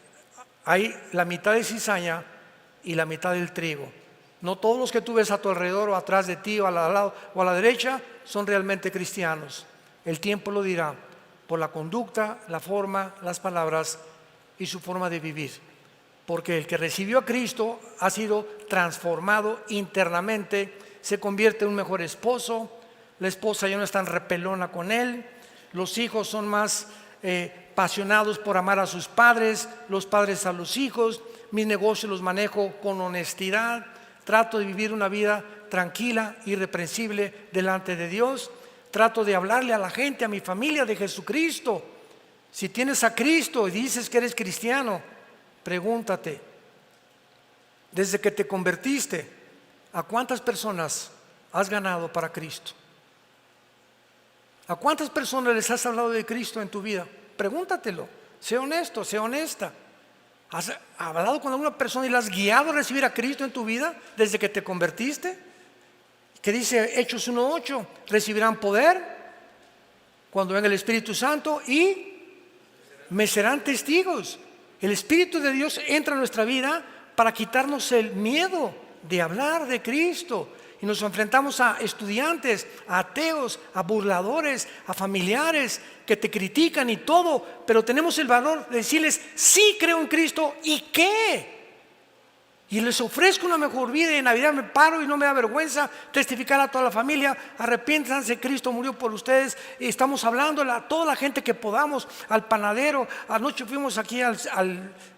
hay la mitad de cizaña y la mitad del trigo. No todos los que tú ves a tu alrededor o atrás de ti o al lado o a la derecha son realmente cristianos. El tiempo lo dirá por la conducta, la forma, las palabras y su forma de vivir. Porque el que recibió a Cristo ha sido transformado internamente, se convierte en un mejor esposo, la esposa ya no es tan repelona con él, los hijos son más apasionados por amar a sus padres, los padres a los hijos. Mis negocios los manejo con honestidad, trato de vivir una vida tranquila, irreprensible delante de Dios. Trato de hablarle a la gente, a mi familia, de Jesucristo. Si tienes a Cristo y dices que eres cristiano, pregúntate, desde que te convertiste, ¿a cuántas personas has ganado para Cristo? ¿A cuántas personas les has hablado de Cristo en tu vida? Pregúntatelo, sé honesto, sé honesta. ¿Has hablado con alguna persona y la has guiado a recibir a Cristo en tu vida desde que te convertiste? Que dice Hechos 1:8, recibirán poder cuando venga el Espíritu Santo y me serán testigos. El Espíritu de Dios entra en nuestra vida para quitarnos el miedo de hablar de Cristo. Y nos enfrentamos a estudiantes, a ateos, a burladores, a familiares que te critican y todo, pero tenemos el valor de decirles: sí, creo en Cristo. ¿Y qué? Y les ofrezco una mejor vida, y en Navidad me paro y no me da vergüenza testificar a toda la familia: arrepiéntanse, Cristo murió por ustedes. Y estamos hablando a toda la gente que podamos, al panadero. Anoche fuimos aquí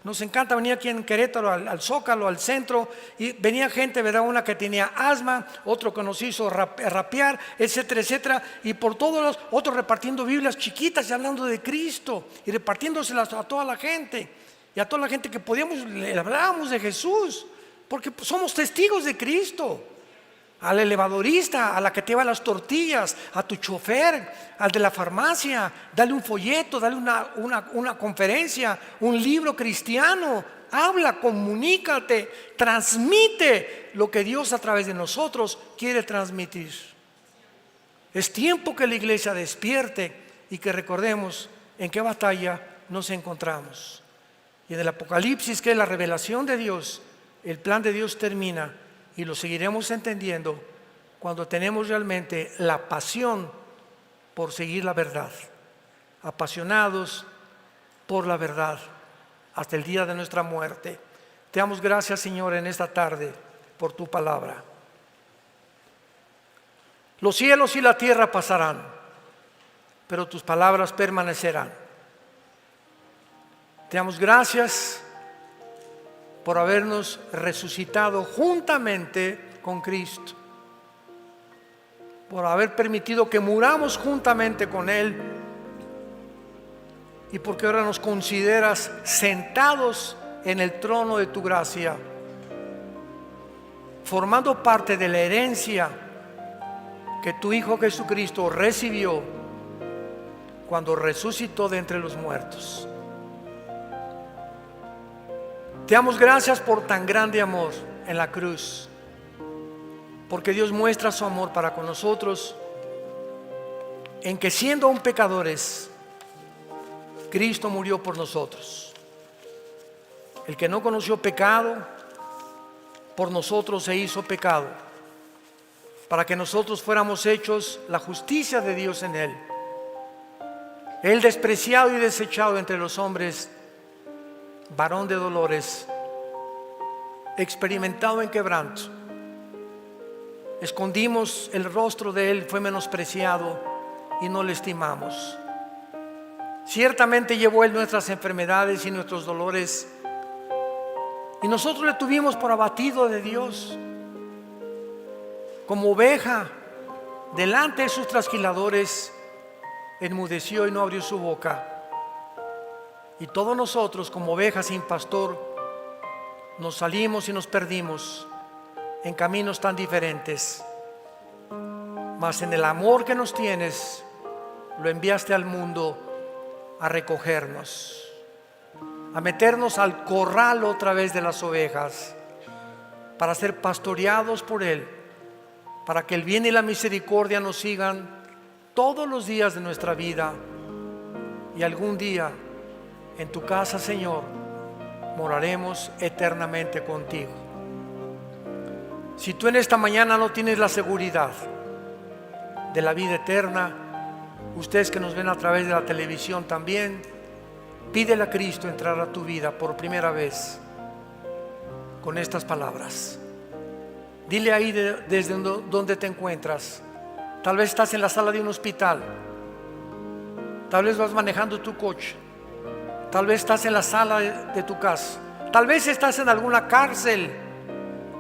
nos encanta venir aquí en Querétaro al Zócalo, al centro, y venía gente, ¿verdad? Una que tenía asma, otro que nos hizo rapear, etcétera, etcétera, y por todos los otros repartiendo Biblias chiquitas y hablando de Cristo y repartiéndoselas a toda la gente. Y a toda la gente que podíamos, le hablábamos de Jesús, porque somos testigos de Cristo. Al elevadorista, a la que te lleva las tortillas, a tu chofer, al de la farmacia, dale un folleto, dale una conferencia, un libro cristiano. Habla, comunícate, transmite lo que Dios a través de nosotros quiere transmitir. Es tiempo que la iglesia despierte y que recordemos en qué batalla nos encontramos. Y en el Apocalipsis, que es la revelación de Dios, el plan de Dios termina, y lo seguiremos entendiendo cuando tenemos realmente la pasión por seguir la verdad, apasionados por la verdad, hasta el día de nuestra muerte. Te damos gracias, Señor, en esta tarde por tu palabra. Los cielos y la tierra pasarán, pero tus palabras permanecerán. Te damos gracias por habernos resucitado juntamente con Cristo, por haber permitido que muramos juntamente con Él, y porque ahora nos consideras sentados en el trono de tu gracia, formando parte de la herencia que tu Hijo Jesucristo recibió cuando resucitó de entre los muertos. Te damos gracias por tan grande amor en la cruz, porque Dios muestra su amor para con nosotros en que, siendo aún pecadores, Cristo murió por nosotros. El que no conoció pecado, por nosotros se hizo pecado, para que nosotros fuéramos hechos la justicia de Dios en Él. Él, despreciado y desechado entre los hombres, varón de dolores, experimentado en quebranto. Escondimos el rostro de Él, fue menospreciado y no le estimamos. Ciertamente llevó Él nuestras enfermedades y nuestros dolores, y nosotros le tuvimos por abatido de Dios. Como oveja delante de sus trasquiladores, enmudeció y no abrió su boca. Y todos nosotros, como ovejas sin pastor, nos salimos y nos perdimos en caminos tan diferentes. Mas en el amor que nos tienes, lo enviaste al mundo a recogernos, a meternos al corral otra vez de las ovejas, para ser pastoreados por Él, para que el bien y la misericordia nos sigan todos los días de nuestra vida, y algún día en tu casa, Señor, moraremos eternamente contigo. Si tú en esta mañana no tienes la seguridad de la vida eterna, ustedes que nos ven a través de la televisión también, pídele a Cristo entrar a tu vida por primera vez con estas palabras. Dile ahí desde donde te encuentras. Tal vez estás en la sala de un hospital, tal vez vas manejando tu coche, tal vez estás en la sala de tu casa, tal vez estás en alguna cárcel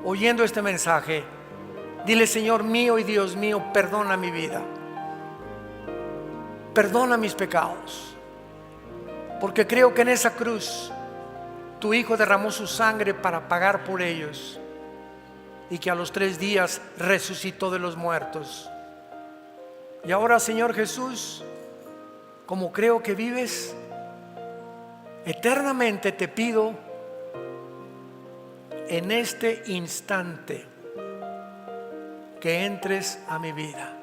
oyendo este mensaje. Dile: Señor mío y Dios mío, perdona mi vida, perdona mis pecados, porque creo que en esa cruz tu Hijo derramó su sangre para pagar por ellos, y que a los 3 días resucitó de los muertos. Y ahora, Señor Jesús, como creo que vives eternamente, te pido en este instante que entres a mi vida.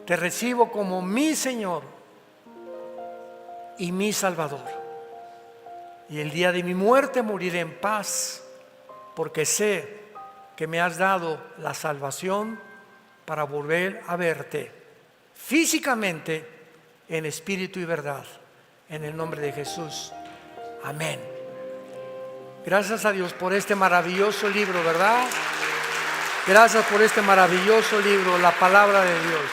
Te recibo como mi Señor y mi Salvador, y el día de mi muerte moriré en paz, porque sé que me has dado la salvación para volver a verte físicamente, en espíritu y verdad. En el nombre de Jesús, amén. Gracias a Dios por este maravilloso libro, ¿verdad? Gracias por este maravilloso libro, la palabra de Dios.